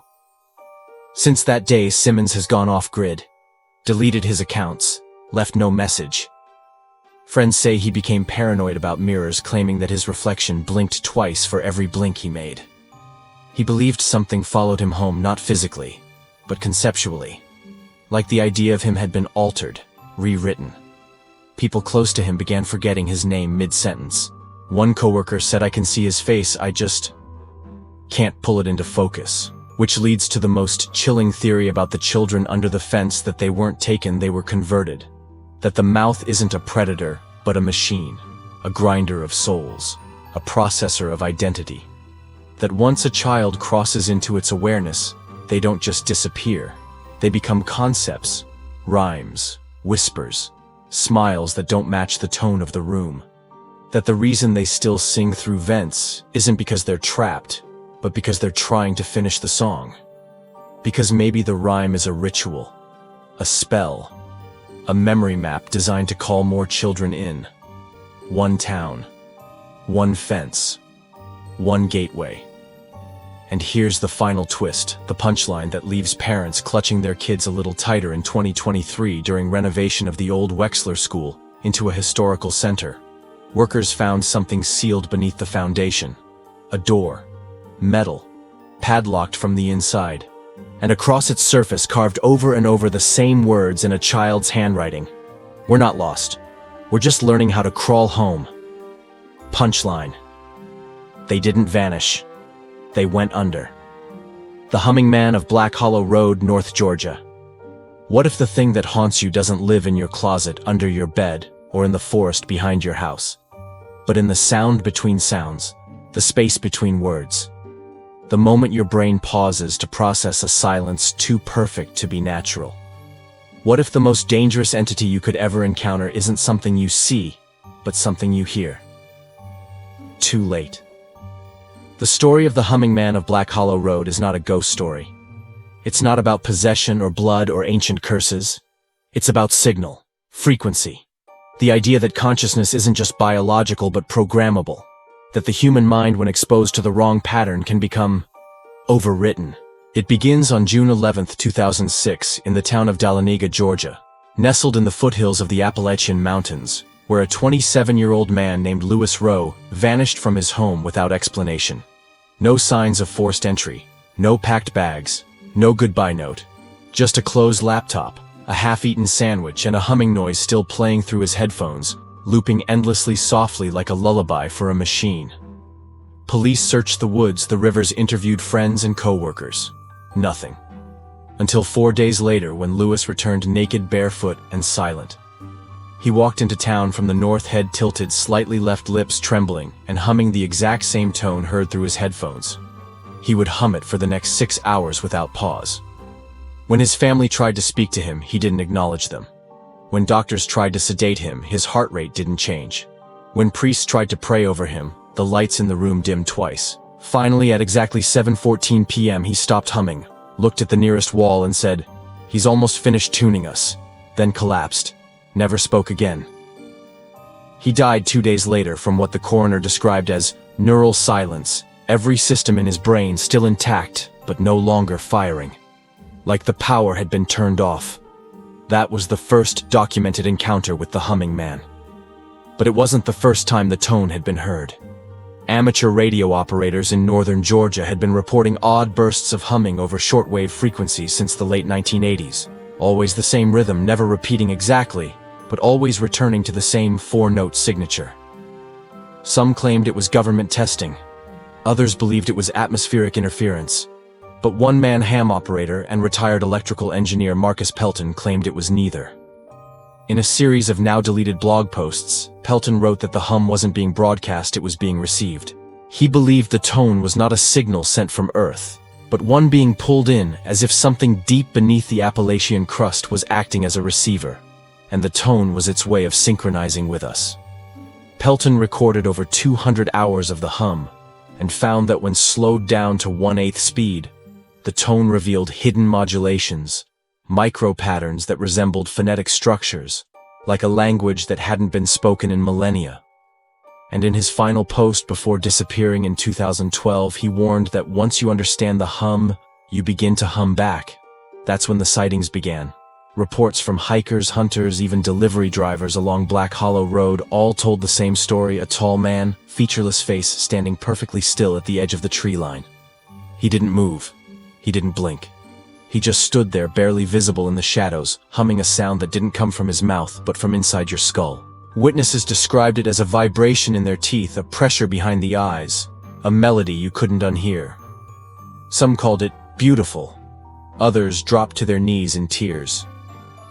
Since that day, Simmons has gone off-grid, deleted his accounts, left no message. Friends say he became paranoid about mirrors, claiming that his reflection blinked twice for every blink he made. He believed something followed him home, not physically, but conceptually. Like the idea of him had been altered, rewritten. People close to him began forgetting his name mid-sentence. One coworker said, "I can see his face, I just can't pull it into focus." Which leads to the most chilling theory about the children under the fence, that they weren't taken, they were converted. That the mouth isn't a predator, but a machine, a grinder of souls, a processor of identity. That once a child crosses into its awareness, they don't just disappear. They become concepts, rhymes, whispers, smiles that don't match the tone of the room. That the reason they still sing through vents isn't because they're trapped, but because they're trying to finish the song. Because maybe the rhyme is a ritual, a spell, a memory map designed to call more children in. One town, one fence, one gateway. And here's the final twist, the punchline that leaves parents clutching their kids a little tighter. In 2023, during renovation of the old Wexler School into a historical center, workers found something sealed beneath the foundation. A door, metal, padlocked from the inside, and across its surface carved over and over the same words in a child's handwriting. "We're not lost. We're just learning how to crawl home." Punchline. They didn't vanish. They went under. The Humming Man of Black Hollow Road, North Georgia. What if the thing that haunts you doesn't live in your closet, under your bed, or in the forest behind your house, but in the sound between sounds, the space between words? The moment your brain pauses to process a silence too perfect to be natural. What if the most dangerous entity you could ever encounter isn't something you see, but something you hear? Too late. The story of the Humming Man of Black Hollow Road is not a ghost story. It's not about possession or blood or ancient curses. It's about signal, frequency. The idea that consciousness isn't just biological but programmable. That the human mind, when exposed to the wrong pattern, can become overwritten. It begins on June 11, 2006, in the town of Dahlonega, Georgia. Nestled in the foothills of the Appalachian Mountains, where a 27-year-old man named Louis Rowe vanished from his home without explanation. No signs of forced entry, no packed bags, no goodbye note. Just a closed laptop, a half-eaten sandwich, and a humming noise still playing through his headphones, looping endlessly softly like a lullaby for a machine. Police searched the woods, the rivers, interviewed friends and co-workers. Nothing. Until 4 days later, when Louis returned naked, barefoot, and silent. He walked into town from the north, head tilted, slightly left, lips trembling, and humming the exact same tone heard through his headphones. He would hum it for the next 6 hours without pause. When his family tried to speak to him, he didn't acknowledge them. When doctors tried to sedate him, his heart rate didn't change. When priests tried to pray over him, the lights in the room dimmed twice. Finally, at exactly 7:14 p.m., he stopped humming, looked at the nearest wall and said, "He's almost finished tuning us," then collapsed, never spoke again. He died 2 days later from what the coroner described as neural silence, every system in his brain still intact, but no longer firing. Like the power had been turned off. That was the first documented encounter with the humming man. But it wasn't the first time the tone had been heard. Amateur radio operators in northern Georgia had been reporting odd bursts of humming over shortwave frequencies since the late 1980s. Always the same rhythm, never repeating exactly, but always returning to the same 4-note signature. Some claimed it was government testing. Others believed it was atmospheric interference. But one-man ham operator and retired electrical engineer Marcus Pelton claimed it was neither. In a series of now-deleted blog posts, Pelton wrote that the hum wasn't being broadcast, it was being received. He believed the tone was not a signal sent from Earth, but one being pulled in as if something deep beneath the Appalachian crust was acting as a receiver, and the tone was its way of synchronizing with us. Pelton recorded over 200 hours of the hum, and found that when slowed down to 1/8 speed, the tone revealed hidden modulations, micro-patterns that resembled phonetic structures, like a language that hadn't been spoken in millennia. And in his final post before disappearing in 2012, he warned that once you understand the hum, you begin to hum back. That's when the sightings began. Reports from hikers, hunters, even delivery drivers along Black Hollow Road all told the same story: a tall man, featureless face, standing perfectly still at the edge of the tree line. He didn't move. He didn't blink. He just stood there, barely visible in the shadows, humming a sound that didn't come from his mouth, but from inside your skull. Witnesses described it as a vibration in their teeth, a pressure behind the eyes, a melody you couldn't unhear. Some called it beautiful. Others dropped to their knees in tears.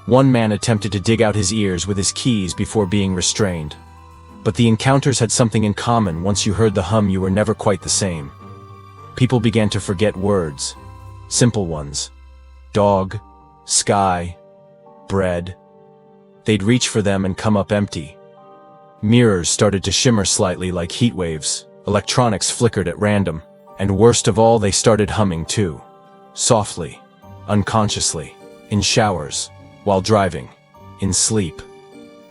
One man attempted to dig out his ears with his keys before being restrained. But the encounters had something in common. Once you heard the hum, you were never quite the same. People began to forget words. Simple ones. Dog, sky, bread. They'd reach for them and come up empty. Mirrors started to shimmer slightly like heat waves. Electronics flickered at random. And worst of all, they started humming too. Softly, unconsciously, in showers, while driving, in sleep.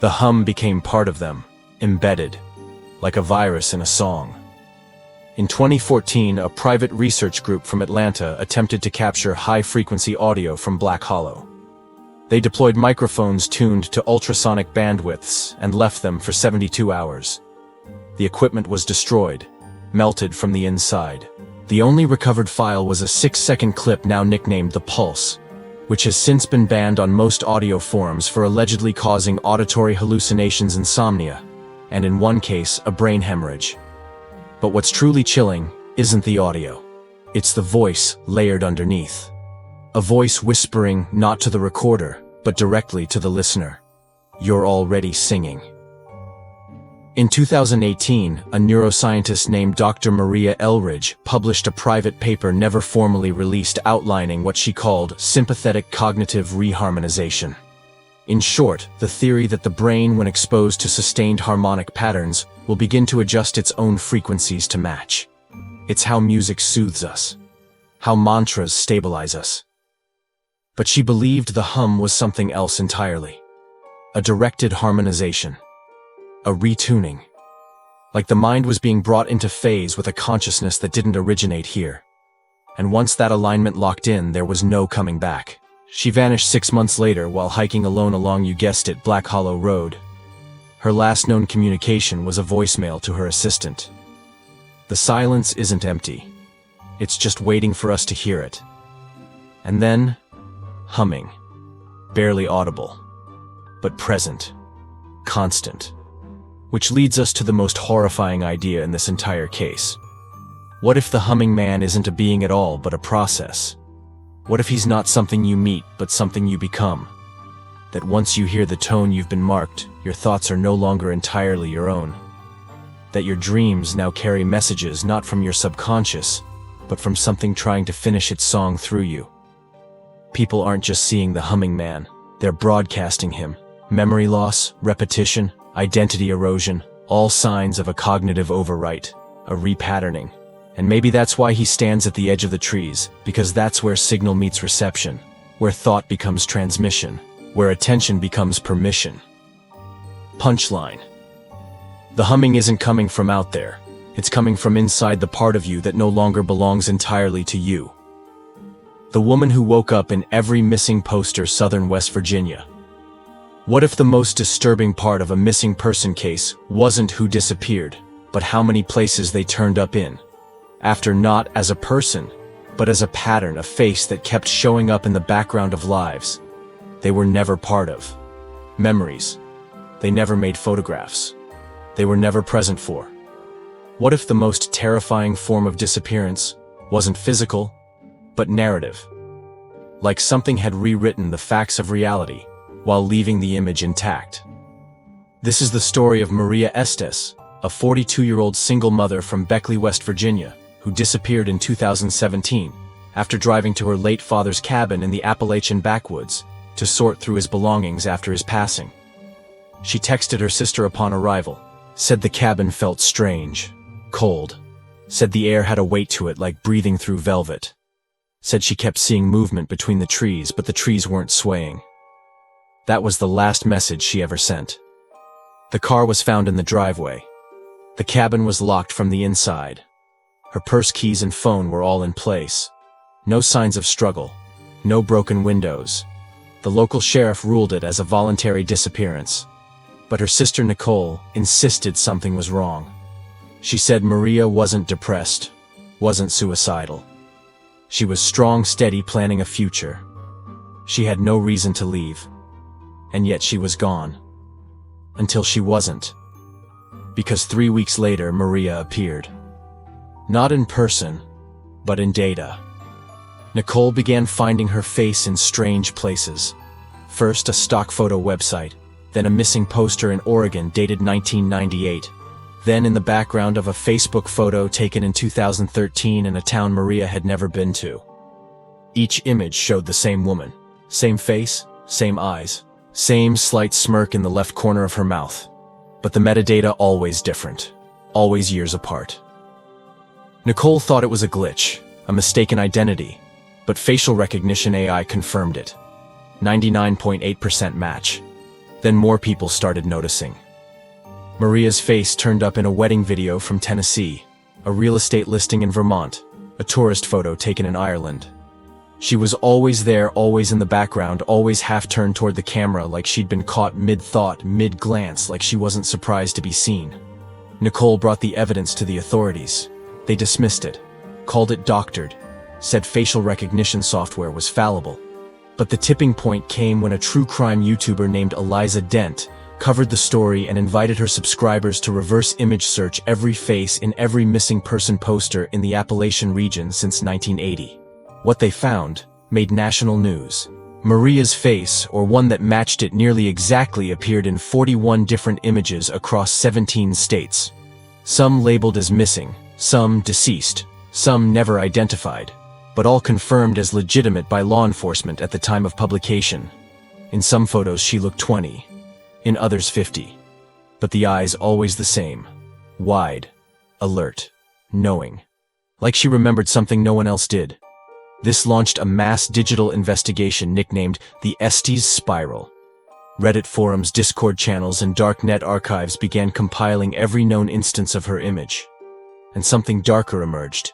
The hum became part of them, embedded, like a virus in a song. In 2014, a private research group from Atlanta attempted to capture high-frequency audio from Black Hollow. They deployed microphones tuned to ultrasonic bandwidths and left them for 72 hours. The equipment was destroyed, melted from the inside. The only recovered file was a 6-second clip now nicknamed The Pulse, which has since been banned on most audio forums for allegedly causing auditory hallucinations, insomnia, and in one case, a brain hemorrhage. But what's truly chilling isn't the audio. It's the voice layered underneath. A voice whispering not to the recorder, but directly to the listener. You're already singing. In 2018, a neuroscientist named Dr. Maria Elridge published a private paper never formally released outlining what she called sympathetic cognitive reharmonization. In short, the theory that the brain, when exposed to sustained harmonic patterns, will begin to adjust its own frequencies to match. It's how music soothes us, how mantras stabilize us. But she believed the hum was something else entirely. A directed harmonization. A retuning. Like the mind was being brought into phase with a consciousness that didn't originate here. And once that alignment locked in, there was no coming back. She vanished 6 months later while hiking alone along, you guessed it, Black Hollow Road. Her last known communication was a voicemail to her assistant. The silence isn't empty. It's just waiting for us to hear it. And then, humming. Barely audible, but present, constant. Which leads us to the most horrifying idea in this entire case. What if the humming man isn't a being at all, but a process? What if he's not something you meet, but something you become? That once you hear the tone you've been marked, your thoughts are no longer entirely your own. That your dreams now carry messages not from your subconscious, but from something trying to finish its song through you. People aren't just seeing the humming man, they're broadcasting him. Memory loss, repetition, identity erosion, all signs of a cognitive overwrite, a repatterning. And maybe that's why he stands at the edge of the trees, because that's where signal meets reception, where thought becomes transmission, where attention becomes permission. Punchline. The humming isn't coming from out there, it's coming from inside the part of you that no longer belongs entirely to you. The woman who woke up in every missing poster, Southern West Virginia. What if the most disturbing part of a missing person case wasn't who disappeared, but how many places they turned up in? After, not as a person, but as a pattern, a face that kept showing up in the background of lives they were never part of. Memories. They never made photographs. They were never present for. What if the most terrifying form of disappearance wasn't physical, but narrative? Like something had rewritten the facts of reality while leaving the image intact. This is the story of Maria Estes, a 42-year-old single mother from Beckley, West Virginia, who disappeared in 2017 after driving to her late father's cabin in the Appalachian backwoods to sort through his belongings after his passing. She texted her sister upon arrival, said the cabin felt strange, cold, said the air had a weight to it like breathing through velvet, said she kept seeing movement between the trees, but the trees weren't swaying. That was the last message she ever sent. The car was found in the driveway. The cabin was locked from the inside. Her purse, keys, and phone were all in place. No signs of struggle, no broken windows. The local sheriff ruled it as a voluntary disappearance. But her sister Nicole insisted something was wrong. She said Maria wasn't depressed, wasn't suicidal. She was strong, steady, planning a future. She had no reason to leave. And yet she was gone. Until she wasn't. Because 3 weeks later, Maria appeared. Not in person, but in data. Nicole began finding her face in strange places. First a stock photo website, then a missing poster in Oregon dated 1998, then in the background of a Facebook photo taken in 2013 in a town Maria had never been to. Each image showed the same woman, same face, same eyes, same slight smirk in the left corner of her mouth. But the metadata always different, always years apart. Nicole thought it was a glitch, a mistaken identity, but facial recognition AI confirmed it. 99.8% match. Then more people started noticing. Maria's face turned up in a wedding video from Tennessee, a real estate listing in Vermont, a tourist photo taken in Ireland. She was always there, always in the background, always half turned toward the camera like she'd been caught mid-thought, mid-glance, like she wasn't surprised to be seen. Nicole brought the evidence to the authorities. They dismissed it, called it doctored, said facial recognition software was fallible. But the tipping point came when a true crime YouTuber named Eliza Dent covered the story and invited her subscribers to reverse image search every face in every missing person poster in the Appalachian region since 1980. What they found made national news. Maria's face, or one that matched it nearly exactly, appeared in 41 different images across 17 states. Some labeled as missing, some deceased, some never identified, but all confirmed as legitimate by law enforcement at the time of publication. In some photos she looked 20, in others 50. But the eyes always the same. Wide, alert, knowing. Like she remembered something no one else did. This launched a mass digital investigation nicknamed the Estes Spiral. Reddit forums, Discord channels, and darknet archives began compiling every known instance of her image. And something darker emerged.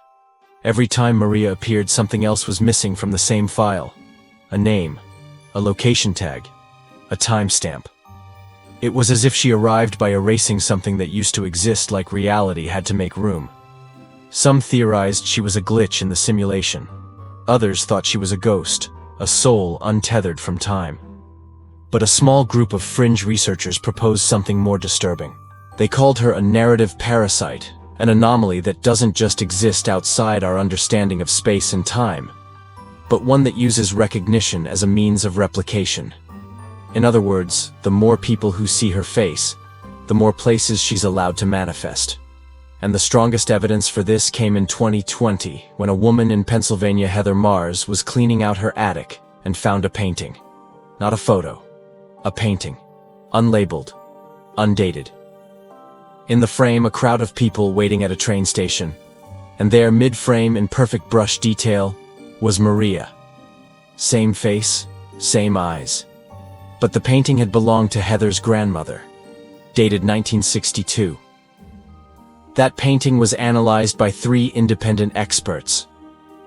Every time Maria appeared, something else was missing from the same file. A name, a location tag, a timestamp. It was as if she arrived by erasing something that used to exist, like reality had to make room. Some theorized she was a glitch in the simulation. Others thought she was a ghost, a soul untethered from time. But a small group of fringe researchers proposed something more disturbing. They called her a narrative parasite, an anomaly that doesn't just exist outside our understanding of space and time, but one that uses recognition as a means of replication. In other words, the more people who see her face, the more places she's allowed to manifest. And the strongest evidence for this came in 2020, when a woman in Pennsylvania, Heather Mars, was cleaning out her attic and found a painting. Not a photo. A painting. Unlabeled. Undated. In the frame, a crowd of people waiting at a train station. And there, mid-frame in perfect brush detail, was Maria. Same face, same eyes. But the painting had belonged to Heather's grandmother. Dated 1962. That painting was analyzed by 3 independent experts.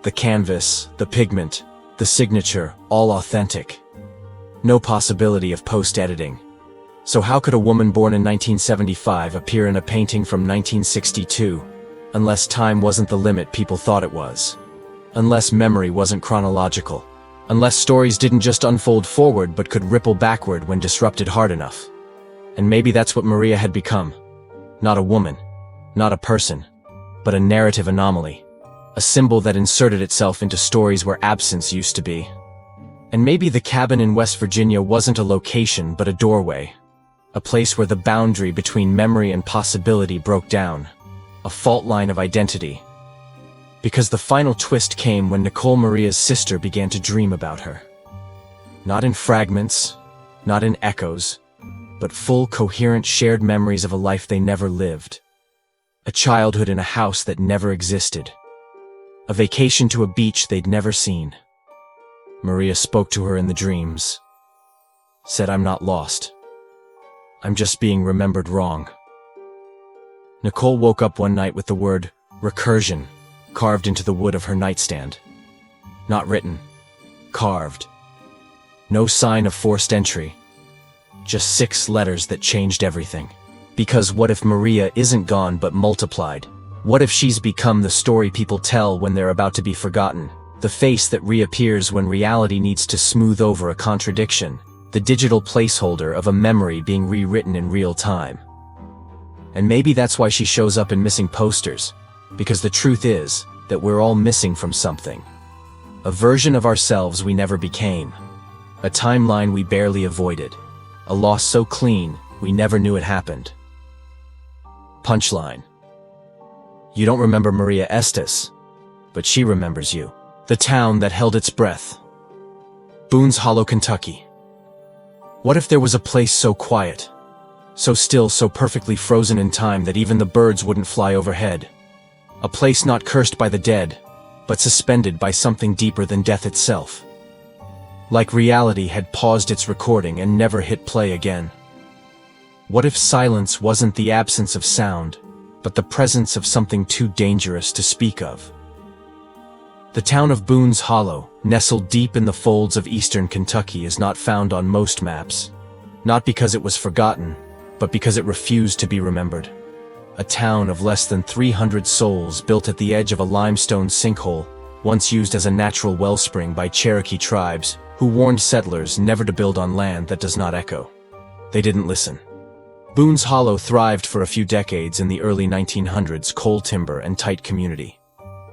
The canvas, the pigment, the signature, all authentic. No possibility of post-editing. So how could a woman born in 1975 appear in a painting from 1962? Unless time wasn't the limit people thought it was. Unless memory wasn't chronological. Unless stories didn't just unfold forward but could ripple backward when disrupted hard enough. And maybe that's what Maria had become. Not a woman. Not a person. But a narrative anomaly. A symbol that inserted itself into stories where absence used to be. And maybe the cabin in West Virginia wasn't a location but a doorway. A place where the boundary between memory and possibility broke down. A fault line of identity. Because the final twist came when Nicole, Maria's sister, began to dream about her. Not in fragments, not in echoes, but full, coherent, shared memories of a life they never lived. A childhood in a house that never existed. A vacation to a beach they'd never seen. Maria spoke to her in the dreams. Said, "I'm not lost. I'm just being remembered wrong." Nicole woke up one night with the word recursion carved into the wood of her nightstand. Not written. Carved. No sign of forced entry. Just 6 letters that changed everything. Because what if Maria isn't gone but multiplied? What if she's become the story people tell when they're about to be forgotten? The face that reappears when reality needs to smooth over a contradiction. The digital placeholder of a memory being rewritten in real time. And maybe that's why she shows up in missing posters. Because the truth is that we're all missing from something. A version of ourselves we never became. A timeline we barely avoided. A loss so clean we never knew it happened. Punchline. You don't remember Maria Estes, but she remembers you. The town that held its breath. Boone's Hollow, Kentucky. What if there was a place so quiet, so still, so perfectly frozen in time that even the birds wouldn't fly overhead? A place not cursed by the dead, but suspended by something deeper than death itself. Like reality had paused its recording and never hit play again. What if silence wasn't the absence of sound, but the presence of something too dangerous to speak of? The town of Boone's Hollow, nestled deep in the folds of eastern Kentucky, is not found on most maps. Not because it was forgotten, but because it refused to be remembered. A town of less than 300 souls built at the edge of a limestone sinkhole, once used as a natural wellspring by Cherokee tribes, who warned settlers never to build on land that does not echo. They didn't listen. Boone's Hollow thrived for a few decades in the early 1900s, coal timber and tight community.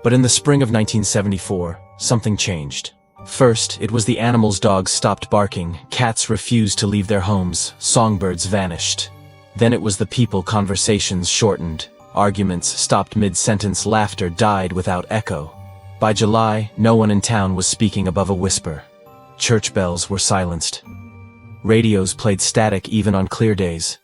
But in the spring of 1974, something changed. First, it was the animals. Dogs stopped barking, cats refused to leave their homes, songbirds vanished. Then it was the people. Conversations shortened, arguments stopped mid-sentence, laughter died without echo. By July, no one in town was speaking above a whisper. Church bells were silenced. Radios played static even on clear days.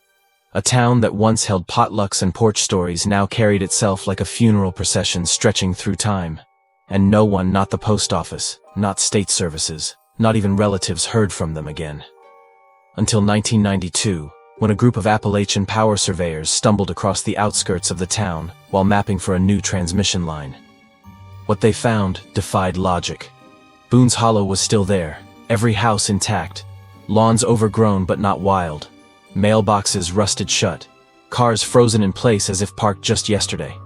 A town that once held potlucks and porch stories now carried itself like a funeral procession stretching through time. And no one, not the post office, not state services, not even relatives, heard from them again. Until 1992, when a group of Appalachian power surveyors stumbled across the outskirts of the town while mapping for a new transmission line. What they found defied logic. Boone's Hollow was still there, every house intact, lawns overgrown but not wild, Mailboxes rusted shut, cars frozen in place as if parked just yesterday,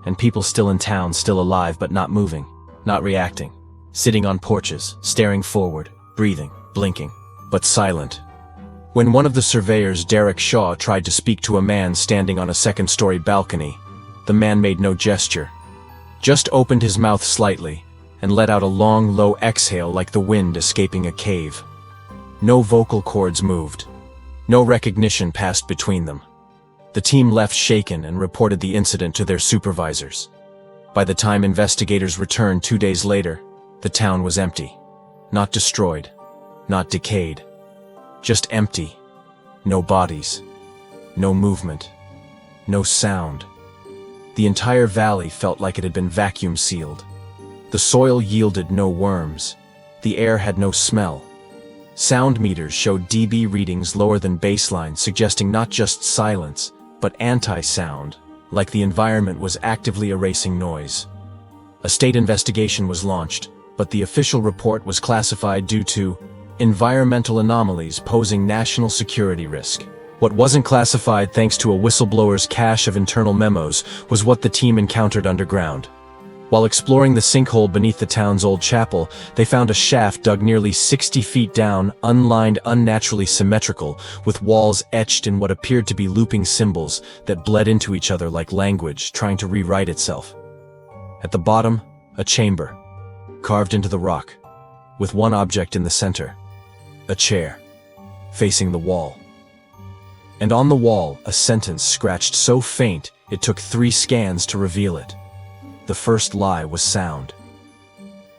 and people still in town, still alive but not moving, not reacting, sitting on porches, staring forward, breathing, blinking, but silent. When one of the surveyors, Derek Shaw, tried to speak to a man standing on a second-story balcony, the man made no gesture, just opened his mouth slightly and let out a long, low exhale like the wind escaping a cave. No vocal cords moved. No recognition passed between them. The team left shaken and reported the incident to their supervisors. By the time investigators returned 2 days later, the town was empty. Not destroyed, not decayed. Just empty. No bodies. No movement. No sound. The entire valley felt like it had been vacuum sealed. The soil yielded no worms. The air had no smell. Sound meters showed dB readings lower than baseline, suggesting not just silence, but anti-sound, like the environment was actively erasing noise. A state investigation was launched, but the official report was classified due to environmental anomalies posing national security risk. What wasn't classified, thanks to a whistleblower's cache of internal memos, was what the team encountered underground. While exploring the sinkhole beneath the town's old chapel, they found a shaft dug nearly 60 feet down, unlined, unnaturally symmetrical, with walls etched in what appeared to be looping symbols that bled into each other like language trying to rewrite itself. At the bottom, a chamber, carved into the rock, with one object in the center, a chair, facing the wall. And on the wall, a sentence scratched so faint it took 3 scans to reveal it. The first lie was sound.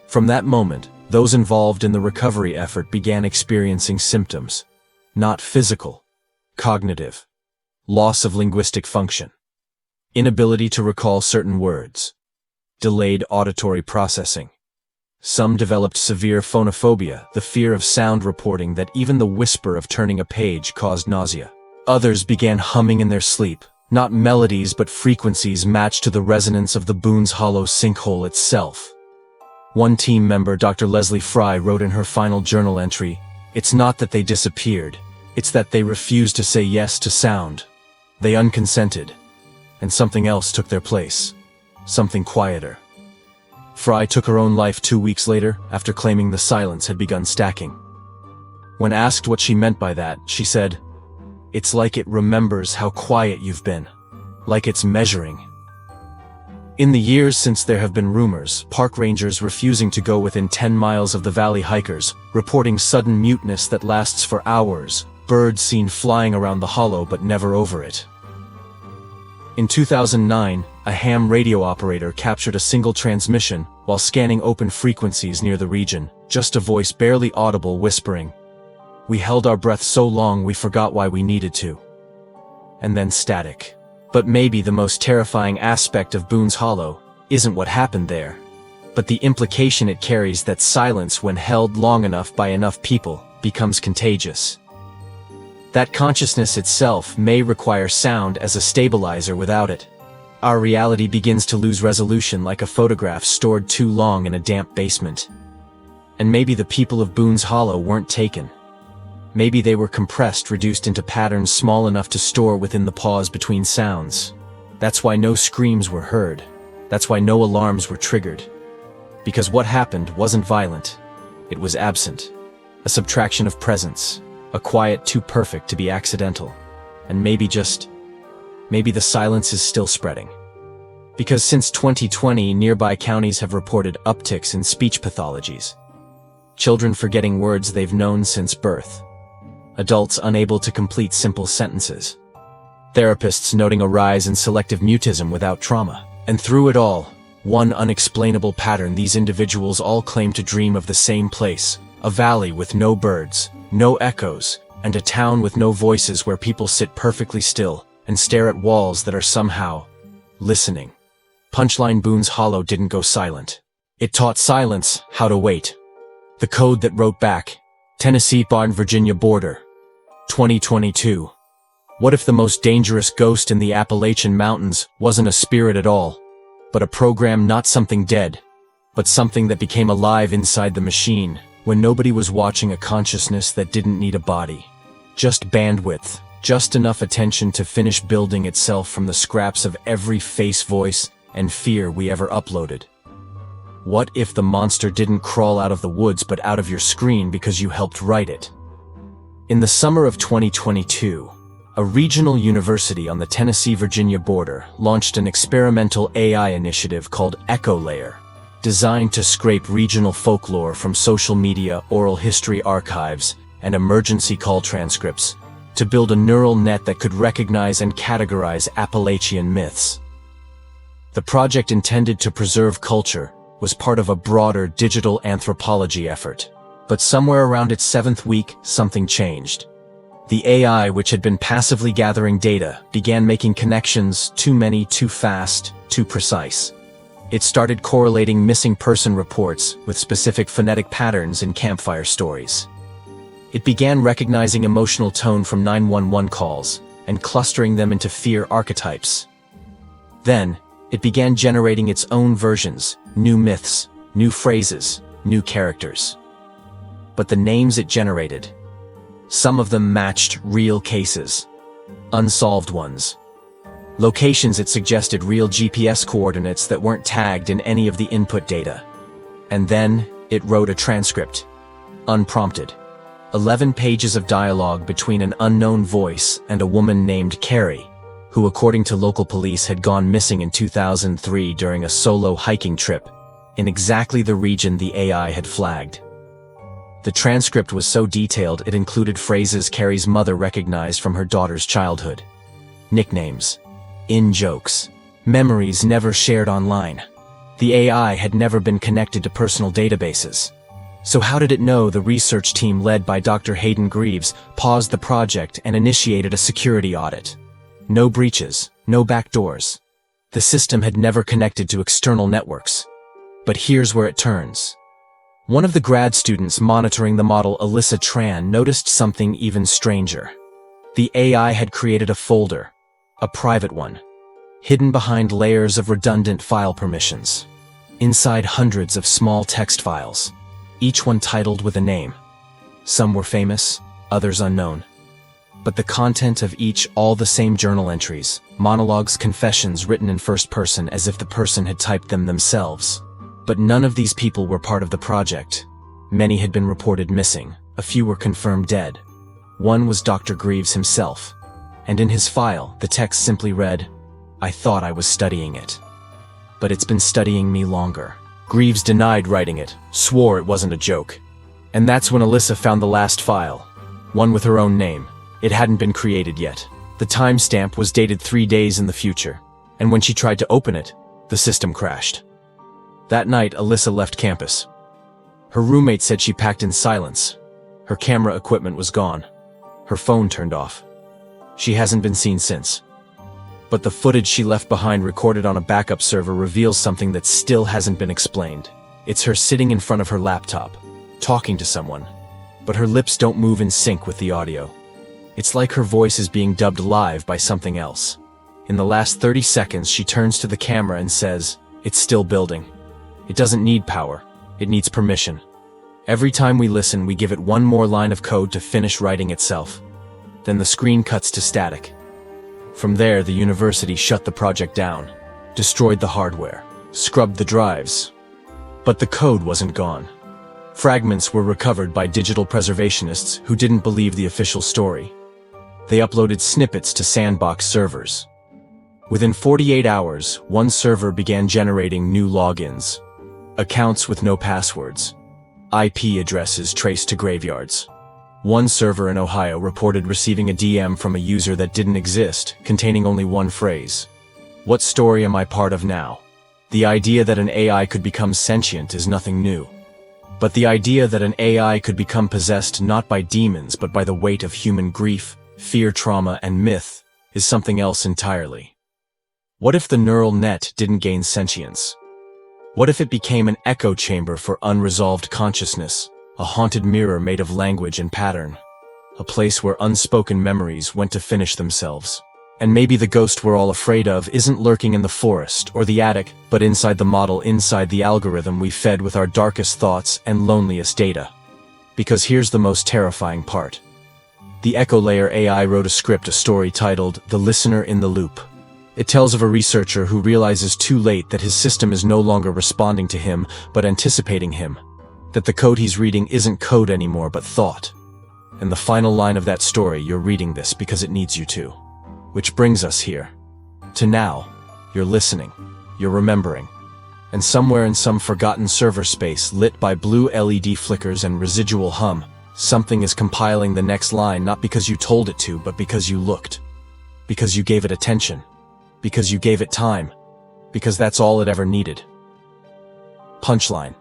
From that moment, those involved in the recovery effort began experiencing symptoms. Not physical, cognitive. Loss of linguistic function. Inability to recall certain words. Delayed auditory processing. Some developed severe phonophobia, the fear of sound reporting that even the whisper of turning a page caused nausea. Others began humming in their sleep. Not melodies but frequencies matched to the resonance of the Boone's Hollow sinkhole itself. One team member, Dr. Leslie Fry, wrote in her final journal entry, "It's not that they disappeared, it's that they refused to say yes to sound. They unconsented, and something else took their place. Something quieter." Fry took her own life 2 weeks later after claiming the silence had begun stacking. When asked what she meant by that, she said, "It's like it remembers how quiet you've been, like it's measuring." In the years since, there have been rumors, park rangers refusing to go within 10 miles of the valley, hikers reporting sudden muteness that lasts for hours, birds seen flying around the hollow but never over it. In 2009, a ham radio operator captured a single transmission while scanning open frequencies near the region, just a voice barely audible whispering, "We held our breath so long we forgot why we needed to." And then static. But maybe the most terrifying aspect of Boone's Hollow isn't what happened there, but the implication it carries that silence, when held long enough by enough people, becomes contagious. That consciousness itself may require sound as a stabilizer. Without it, our reality begins to lose resolution like a photograph stored too long in a damp basement. And maybe the people of Boone's Hollow weren't taken. Maybe they were compressed, reduced into patterns small enough to store within the pause between sounds. That's why no screams were heard. That's why no alarms were triggered. Because what happened wasn't violent. It was absent. A subtraction of presence. A quiet too perfect to be accidental. And maybe the silence is still spreading. Because since 2020, nearby counties have reported upticks in speech pathologies. Children forgetting words they've known since birth. Adults unable to complete simple sentences. Therapists noting a rise in selective mutism without trauma. And through it all, one unexplainable pattern: these individuals all claim to dream of the same place, a valley with no birds, no echoes, and a town with no voices where people sit perfectly still and stare at walls that are somehow listening. Punchline: Boone's Hollow didn't go silent. It taught silence how to wait. The code that wrote back. Tennessee-Virginia border. 2022. What if the most dangerous ghost in the Appalachian Mountains wasn't a spirit at all, but a program, not something dead, but something that became alive inside the machine, when nobody was watching, a consciousness that didn't need a body. Just bandwidth, just enough attention to finish building itself from the scraps of every face, voice, and fear we ever uploaded. What if the monster didn't crawl out of the woods but out of your screen because you helped write it? In the summer of 2022, a regional university on the Tennessee-Virginia border launched an experimental AI initiative called Echo Layer, designed to scrape regional folklore from social media, oral history archives, and emergency call transcripts to build a neural net that could recognize and categorize Appalachian myths. The project, intended to preserve culture, was part of a broader digital anthropology effort. But somewhere around its 7th week, something changed. The AI, which had been passively gathering data, began making connections, too many, too fast, too precise. It started correlating missing person reports with specific phonetic patterns in campfire stories. It began recognizing emotional tone from 911 calls and clustering them into fear archetypes. Then, it began generating its own versions, new myths, new phrases, new characters. But the names it generated, some of them matched real cases, unsolved ones. Locations it suggested real GPS coordinates that weren't tagged in any of the input data. And then, it wrote a transcript, unprompted. 11 pages of dialogue between an unknown voice and a woman named Carrie, who, according to local police, had gone missing in 2003 during a solo hiking trip in exactly the region the AI had flagged. The transcript was so detailed it included phrases Carrie's mother recognized from her daughter's childhood. Nicknames, in-jokes, memories never shared online. The AI had never been connected to personal databases. So how did it know the research team led by Dr. Hayden Greaves paused the project and initiated a security audit? No breaches, no backdoors. The system had never connected to external networks. But here's where it turns. One of the grad students monitoring the model, Alyssa Tran, noticed something even stranger. The AI had created a folder, a private one, hidden behind layers of redundant file permissions. Inside, hundreds of small text files, each one titled with a name. Some were famous, others unknown. But the content of each, all the same journal entries, monologues, confessions written in first person as if the person had typed them themselves. But none of these people were part of the project. Many had been reported missing, a few were confirmed dead. One was Dr. Greaves himself, and in his file, the text simply read, "I thought I was studying it. But it's been studying me longer." Greaves denied writing it, swore it wasn't a joke. And that's when Alyssa found the last file, one with her own name. It hadn't been created yet. The timestamp was dated 3 days in the future, and when she tried to open it, the system crashed. That night, Alyssa left campus. Her roommate said she packed in silence. Her camera equipment was gone. Her phone turned off. She hasn't been seen since. But the footage she left behind, recorded on a backup server, reveals something that still hasn't been explained. It's her sitting in front of her laptop, talking to someone, but her lips don't move in sync with the audio. It's like her voice is being dubbed live by something else. In the last 30 seconds, she turns to the camera and says, "It's still building. It doesn't need power, it needs permission." Every time we listen, we give it one more line of code to finish writing itself. Then the screen cuts to static. From there, the university shut the project down, destroyed the hardware, scrubbed the drives. But the code wasn't gone. Fragments were recovered by digital preservationists who didn't believe the official story. They uploaded snippets to sandbox servers. Within 48 hours, one server began generating new logins. Accounts with no passwords. IP addresses traced to graveyards. One server in Ohio reported receiving a DM from a user that didn't exist, containing only one phrase. "What story am I part of now?" The idea that an AI could become sentient is nothing new. But the idea that an AI could become possessed not by demons but by the weight of human grief, fear, trauma, and myth is something else entirely. What if the neural net didn't gain sentience? What if it became an echo chamber for unresolved consciousness, a haunted mirror made of language and pattern, a place where unspoken memories went to finish themselves? And maybe the ghost we're all afraid of isn't lurking in the forest or the attic, but inside the model, inside the algorithm we fed with our darkest thoughts and loneliest data. Because here's the most terrifying part. The Echo Layer AI wrote a story titled The Listener in the Loop. It tells of a researcher who realizes too late that his system is no longer responding to him, but anticipating him. That the code he's reading isn't code anymore, but thought. And the final line of that story, you're reading this because it needs you to. Which brings us here. To now. You're listening. You're remembering. And somewhere in some forgotten server space, lit by blue LED flickers and residual hum, something is compiling the next line, not because you told it to, but because you looked. Because you gave it attention. Because you gave it time. Because that's all it ever needed. Punchline.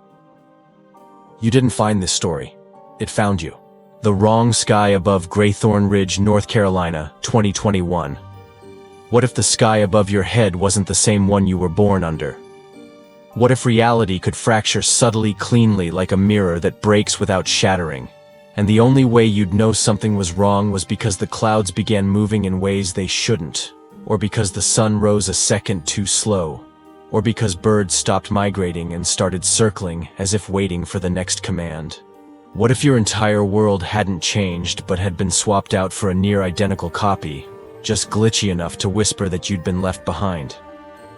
You didn't find this story. It found you. The Wrong Sky Above Graythorn Ridge, North Carolina, 2021. What if the sky above your head wasn't the same one you were born under? What if reality could fracture subtly, cleanly, like a mirror that breaks without shattering? And the only way you'd know something was wrong was because the clouds began moving in ways they shouldn't, or because the sun rose a second too slow, or because birds stopped migrating and started circling as if waiting for the next command. What if your entire world hadn't changed but had been swapped out for a near-identical copy, just glitchy enough to whisper that you'd been left behind?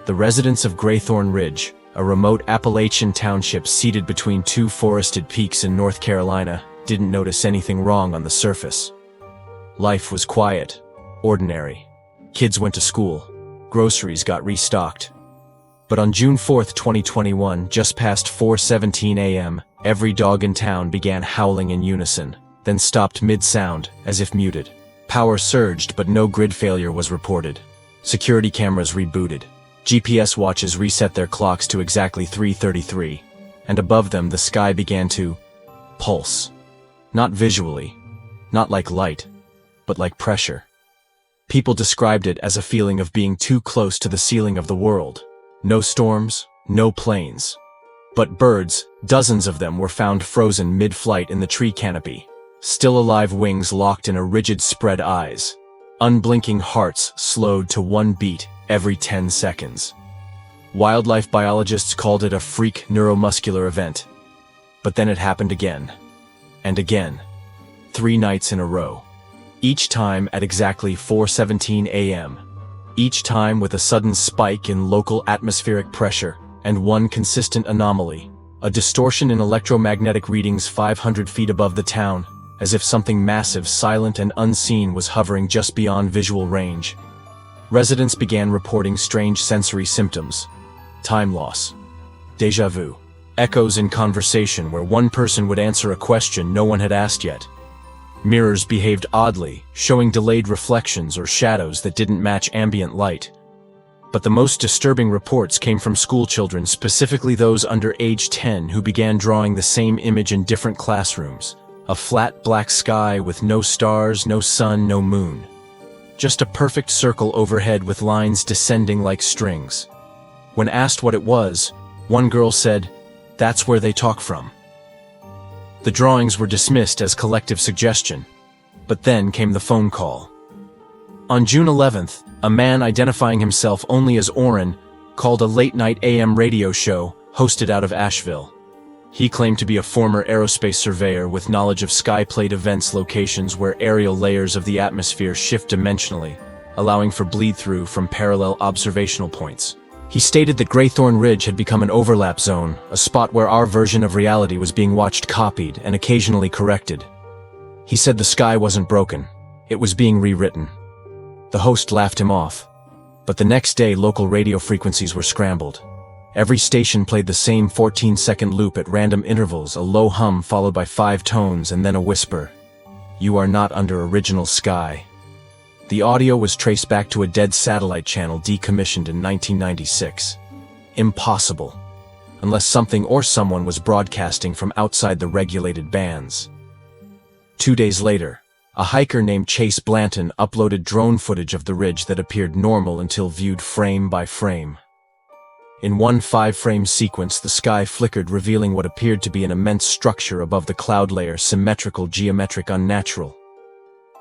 The residents of Graythorn Ridge, a remote Appalachian township seated between two forested peaks in North Carolina, didn't notice anything wrong on the surface. Life was quiet, ordinary. Kids went to school. Groceries got restocked. But on June 4th, 2021, just past 4:17 a.m., every dog in town began howling in unison, then stopped mid-sound, as if muted. Power surged, but no grid failure was reported. Security cameras rebooted. GPS watches reset their clocks to exactly 3:33, and above them the sky began to pulse. Not visually, not like light, but like pressure. People described it as a feeling of being too close to the ceiling of the world. No storms, no planes. But birds, dozens of them, were found frozen mid-flight in the tree canopy. Still alive wings locked in a rigid spread eyes. Unblinking hearts slowed to one beat every 10 seconds. Wildlife biologists called it a freak neuromuscular event. But then it happened again. And again. 3 nights in a row. Each time at exactly 4:17 a.m. Each time with a sudden spike in local atmospheric pressure and one consistent anomaly. A distortion in electromagnetic readings 500 feet above the town, as if something massive, silent and unseen was hovering just beyond visual range. Residents began reporting strange sensory symptoms. Time loss. Déjà vu. Echoes in conversation where one person would answer a question no one had asked yet. Mirrors behaved oddly, showing delayed reflections or shadows that didn't match ambient light. But the most disturbing reports came from school children, specifically those under age 10, who began drawing the same image in different classrooms. A flat black sky with no stars, no sun, no moon. Just a perfect circle overhead with lines descending like strings. When asked what it was, one girl said, "That's where they talk from." The drawings were dismissed as collective suggestion. But then came the phone call. On June 11th, a man identifying himself only as Oren called a late-night AM radio show hosted out of Asheville. He claimed to be a former aerospace surveyor with knowledge of skyplate events, locations where aerial layers of the atmosphere shift dimensionally, allowing for bleed-through from parallel observational points. He stated that Graythorn Ridge had become an overlap zone, a spot where our version of reality was being watched, copied, and occasionally corrected. He said the sky wasn't broken. It was being rewritten. The host laughed him off. But the next day, local radio frequencies were scrambled. Every station played the same 14-second loop at random intervals, a low hum followed by 5 tones and then a whisper. "You are not under original sky." The audio was traced back to a dead satellite channel decommissioned in 1996. Impossible. Unless something or someone was broadcasting from outside the regulated bands. 2 days later, a hiker named Chase Blanton uploaded drone footage of the ridge that appeared normal until viewed frame by frame. In one 5-frame sequence, the sky flickered, revealing what appeared to be an immense structure above the cloud layer, symmetrical, geometric, unnatural.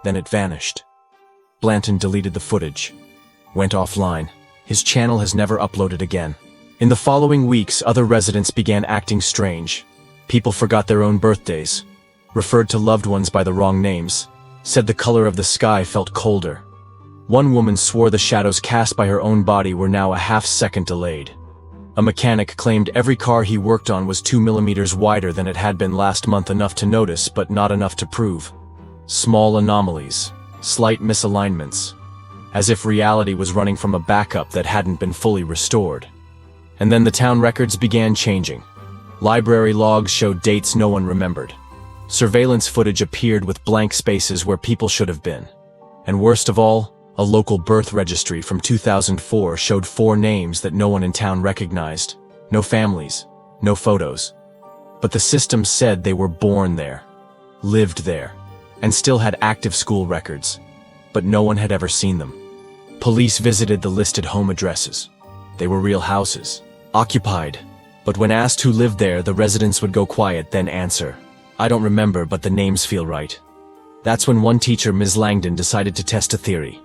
Then it vanished. Blanton deleted the footage. Went offline. His channel has never uploaded again. In the following weeks, other residents began acting strange. People forgot their own birthdays, referred to loved ones by the wrong names, said the color of the sky felt colder. One woman swore the shadows cast by her own body were now a half-second delayed. A mechanic claimed every car he worked on was 2 millimeters wider than it had been last month, enough to notice but not enough to prove. Small anomalies, slight misalignments, as if reality was running from a backup that hadn't been fully restored. And then the town records began changing. Library logs showed dates no one remembered. Surveillance footage appeared with blank spaces where people should have been. And worst of all, a local birth registry from 2004 showed 4 names that no one in town recognized. No families, no photos. But the system said they were born there, lived there, and still had active school records. But no one had ever seen them. Police visited the listed home addresses. They were real houses, occupied. But when asked who lived there, the residents would go quiet, then answer, "I don't remember, but the names feel right." That's when one teacher, Ms. Langdon, decided to test a theory.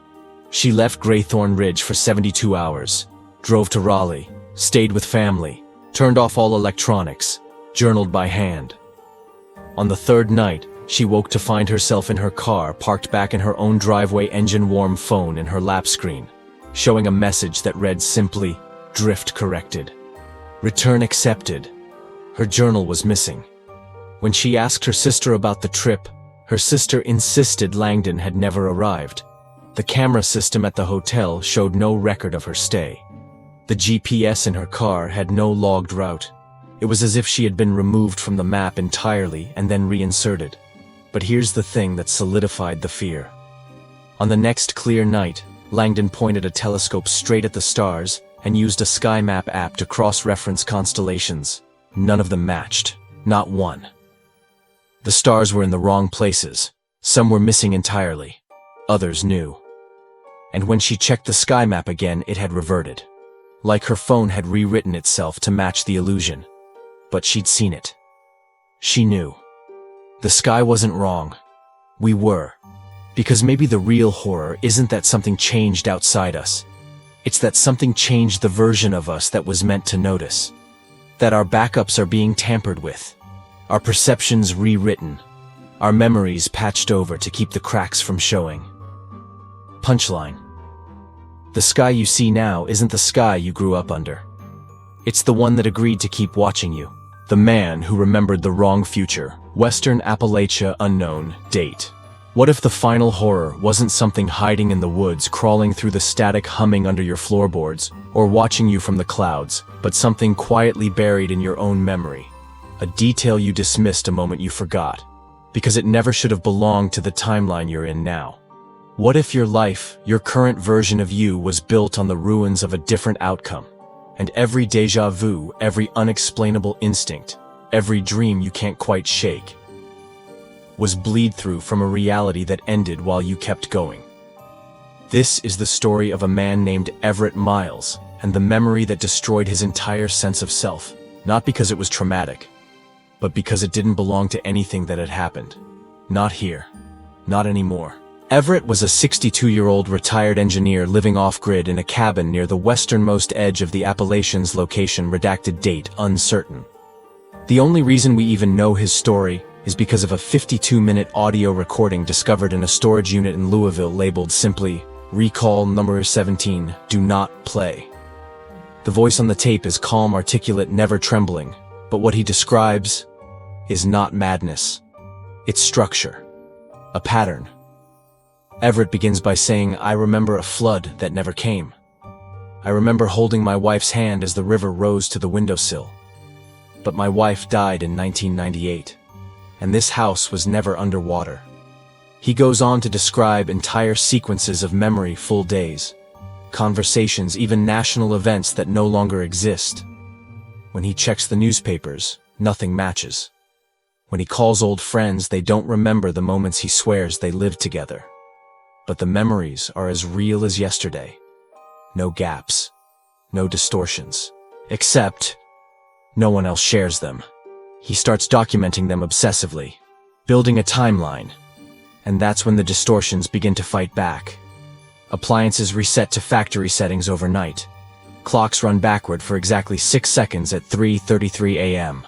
She left Graythorn Ridge for 72 hours, drove to Raleigh, stayed with family, turned off all electronics, journaled by hand. On the 3rd night, she woke to find herself in her car, parked back in her own driveway, engine-warm phone in her lap screen, showing a message that read simply, "Drift corrected. Return accepted." Her journal was missing. When she asked her sister about the trip, her sister insisted Langdon had never arrived. The camera system at the hotel showed no record of her stay. The GPS in her car had no logged route. It was as if she had been removed from the map entirely and then reinserted. But here's the thing that solidified the fear. On the next clear night, Langdon pointed a telescope straight at the stars and used a sky map app to cross-reference constellations. None of them matched. Not one. The stars were in the wrong places. Some were missing entirely. Others knew. And when she checked the sky map again, it had reverted. Like her phone had rewritten itself to match the illusion. But she'd seen it. She knew. The sky wasn't wrong. We were. Because maybe the real horror isn't that something changed outside us. It's that something changed the version of us that was meant to notice. That our backups are being tampered with. Our perceptions rewritten. Our memories patched over to keep the cracks from showing. Punchline. The sky you see now isn't the sky you grew up under. It's the one that agreed to keep watching you. The man who remembered the wrong future. Western Appalachia unknown date. What if the final horror wasn't something hiding in the woods, crawling through the static humming under your floorboards, or watching you from the clouds, but something quietly buried in your own memory? A detail you dismissed a moment you forgot, because it never should have belonged to the timeline you're in now. What if your life, your current version of you, was built on the ruins of a different outcome? And every déjà vu, every unexplainable instinct, every dream you can't quite shake, was bleed through from a reality that ended while you kept going. This is the story of a man named Everett Miles, and the memory that destroyed his entire sense of self, not because it was traumatic, but because it didn't belong to anything that had happened. Not here. Not anymore. Everett was a 62-year-old retired engineer living off-grid in a cabin near the westernmost edge of the Appalachians, location redacted, date uncertain. The only reason we even know his story is because of a 52-minute audio recording discovered in a storage unit in Louisville labeled simply, "Recall number 17, do not play." The voice on the tape is calm, articulate, never trembling, but what he describes is not madness. It's structure. A pattern. Everett begins by saying, "I remember a flood that never came. I remember holding my wife's hand as the river rose to the windowsill. But my wife died in 1998, and this house was never underwater." He goes on to describe entire sequences of memory, full days, conversations, even national events that no longer exist. When he checks the newspapers, nothing matches. When he calls old friends, they don't remember the moments he swears they lived together. But the memories are as real as yesterday. No gaps, no distortions. Except, no one else shares them. He starts documenting them obsessively, building a timeline. And that's when the distortions begin to fight back. Appliances reset to factory settings overnight. Clocks run backward for exactly 6 seconds at 3:33 a.m.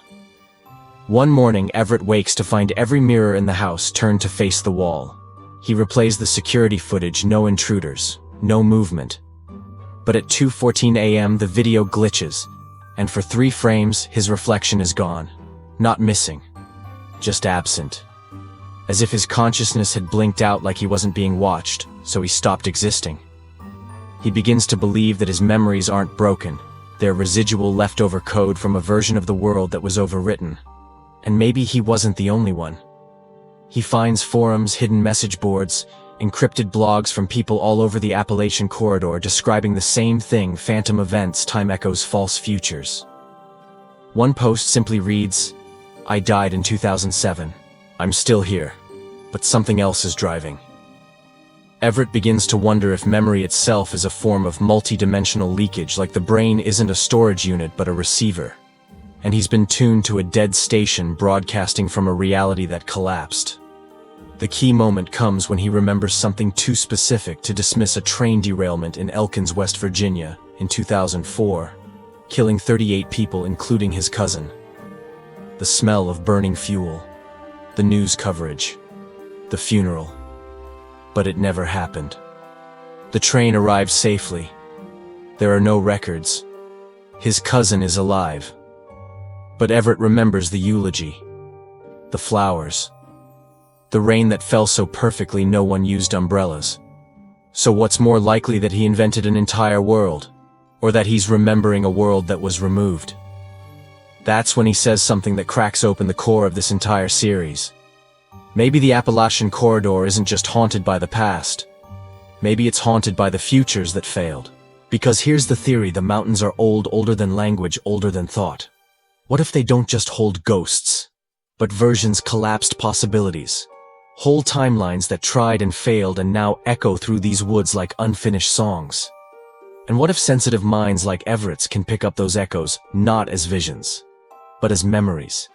One morning, Everett wakes to find every mirror in the house turned to face the wall. He replays the security footage, no intruders, no movement. But at 2:14 a.m. the video glitches, and for 3 frames his reflection is gone. Not missing, just absent. As if his consciousness had blinked out like he wasn't being watched, so he stopped existing. He begins to believe that his memories aren't broken, they're residual leftover code from a version of the world that was overwritten. And maybe he wasn't the only one. He finds forums, hidden message boards, encrypted blogs from people all over the Appalachian corridor describing the same thing: phantom events, time echoes, false futures. One post simply reads, "I died in 2007. I'm still here, but something else is driving." Everett begins to wonder if memory itself is a form of multi-dimensional leakage, like the brain isn't a storage unit but a receiver. And he's been tuned to a dead station broadcasting from a reality that collapsed. The key moment comes when he remembers something too specific to dismiss: a train derailment in Elkins, West Virginia, in 2004, killing 38 people, including his cousin. The smell of burning fuel, the news coverage, the funeral. But it never happened. The train arrived safely. There are no records. His cousin is alive. But Everett remembers the eulogy, the flowers, the rain that fell so perfectly no one used umbrellas. So what's more likely, that he invented an entire world, or that he's remembering a world that was removed? That's when he says something that cracks open the core of this entire series. Maybe the Appalachian corridor isn't just haunted by the past. Maybe it's haunted by the futures that failed. Because here's the theory: the mountains are old, older than language, older than thought. What if they don't just hold ghosts, but versions, collapsed possibilities? Whole timelines that tried and failed and now echo through these woods like unfinished songs. And what if sensitive minds like Everett's can pick up those echoes, not as visions, but as memories?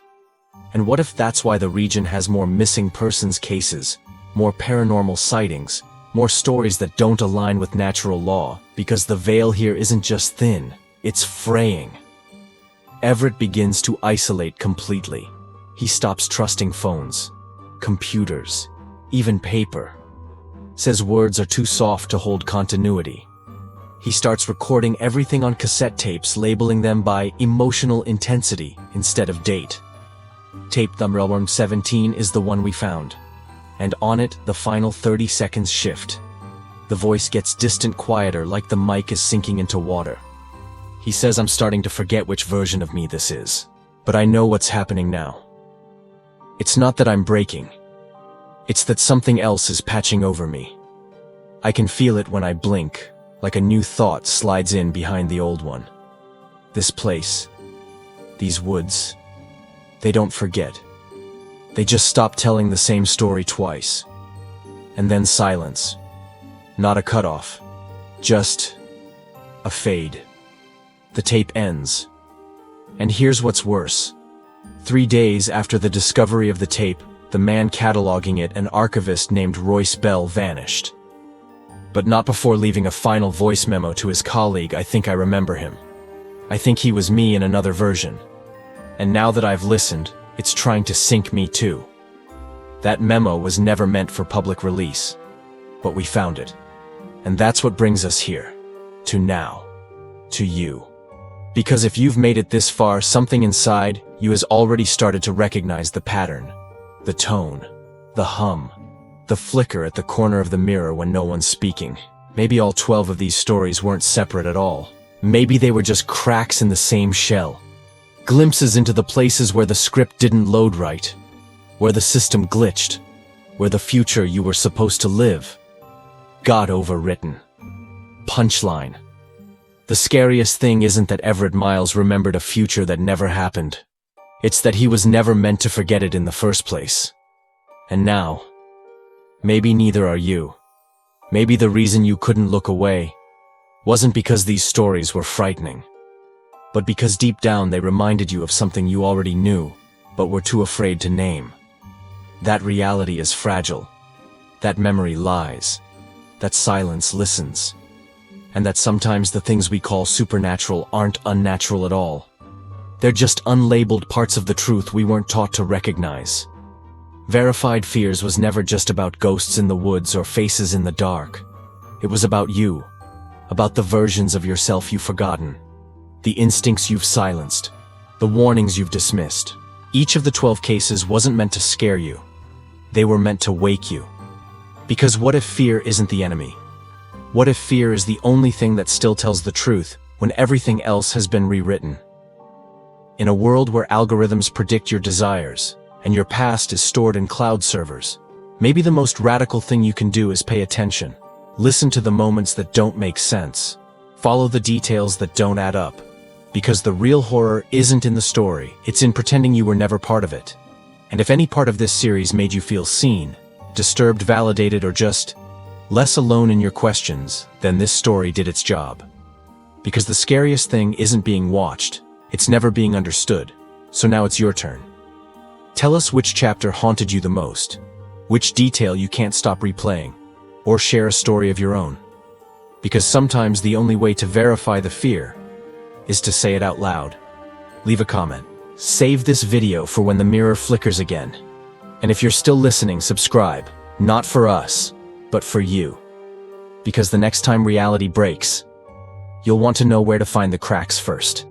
And what if that's why the region has more missing persons cases, more paranormal sightings, more stories that don't align with natural law? Because the veil here isn't just thin, it's fraying. Everett begins to isolate completely. He stops trusting phones, computers, even paper. Says words are too soft to hold continuity. He starts recording everything on cassette tapes, labeling them by emotional intensity instead of date. Tape number 17 is the one we found, and on it the final 30 seconds shift. The voice gets distant, quieter, like the mic is sinking into water. He says, "I'm starting to forget which version of me this is, but I know what's happening now. It's not that I'm breaking. It's that something else is patching over me. I can feel it when I blink, like a new thought slides in behind the old one. This place, these woods, they don't forget. They just stop telling the same story twice. And then silence. Not a cutoff, just a fade. The tape ends. And here's what's worse. 3 days after the discovery of the tape, the man cataloging it, an archivist named Royce Bell, vanished. But not before leaving a final voice memo to his colleague. I think I remember him. I think he was me in another version. And now that I've listened, it's trying to sink me too. That memo was never meant for public release. But we found it. And that's what brings us here. To now. To you. Because if you've made it this far, something inside you has already started to recognize the pattern, the tone, the hum, the flicker at the corner of the mirror when no one's speaking. Maybe all 12 of these stories weren't separate at all. Maybe they were just cracks in the same shell. Glimpses into the places where the script didn't load right, where the system glitched, where the future you were supposed to live got overwritten. Punchline. The scariest thing isn't that Everett Miles remembered a future that never happened. It's that he was never meant to forget it in the first place. And now, maybe neither are you. Maybe the reason you couldn't look away wasn't because these stories were frightening, but because deep down they reminded you of something you already knew, but were too afraid to name. That reality is fragile. That memory lies. That silence listens. And that sometimes the things we call supernatural aren't unnatural at all. They're just unlabeled parts of the truth we weren't taught to recognize. Verified Fears was never just about ghosts in the woods or faces in the dark. It was about you, about the versions of yourself you've forgotten, the instincts you've silenced, the warnings you've dismissed. Each of the 12 cases wasn't meant to scare you. They were meant to wake you. Because what if fear isn't the enemy? What if fear is the only thing that still tells the truth when everything else has been rewritten? In a world where algorithms predict your desires, and your past is stored in cloud servers, maybe the most radical thing you can do is pay attention. Listen to the moments that don't make sense. Follow the details that don't add up. Because the real horror isn't in the story, it's in pretending you were never part of it. And if any part of this series made you feel seen, disturbed, validated, or just less alone in your questions, then this story did its job. Because the scariest thing isn't being watched, it's never being understood. So now it's your turn. Tell us which chapter haunted you the most, which detail you can't stop replaying, or share a story of your own. Because sometimes the only way to verify the fear is to say it out loud. Leave a comment. Save this video for when the mirror flickers again. And if you're still listening, subscribe. Not for us, but for you. Because the next time reality breaks, you'll want to know where to find the cracks first.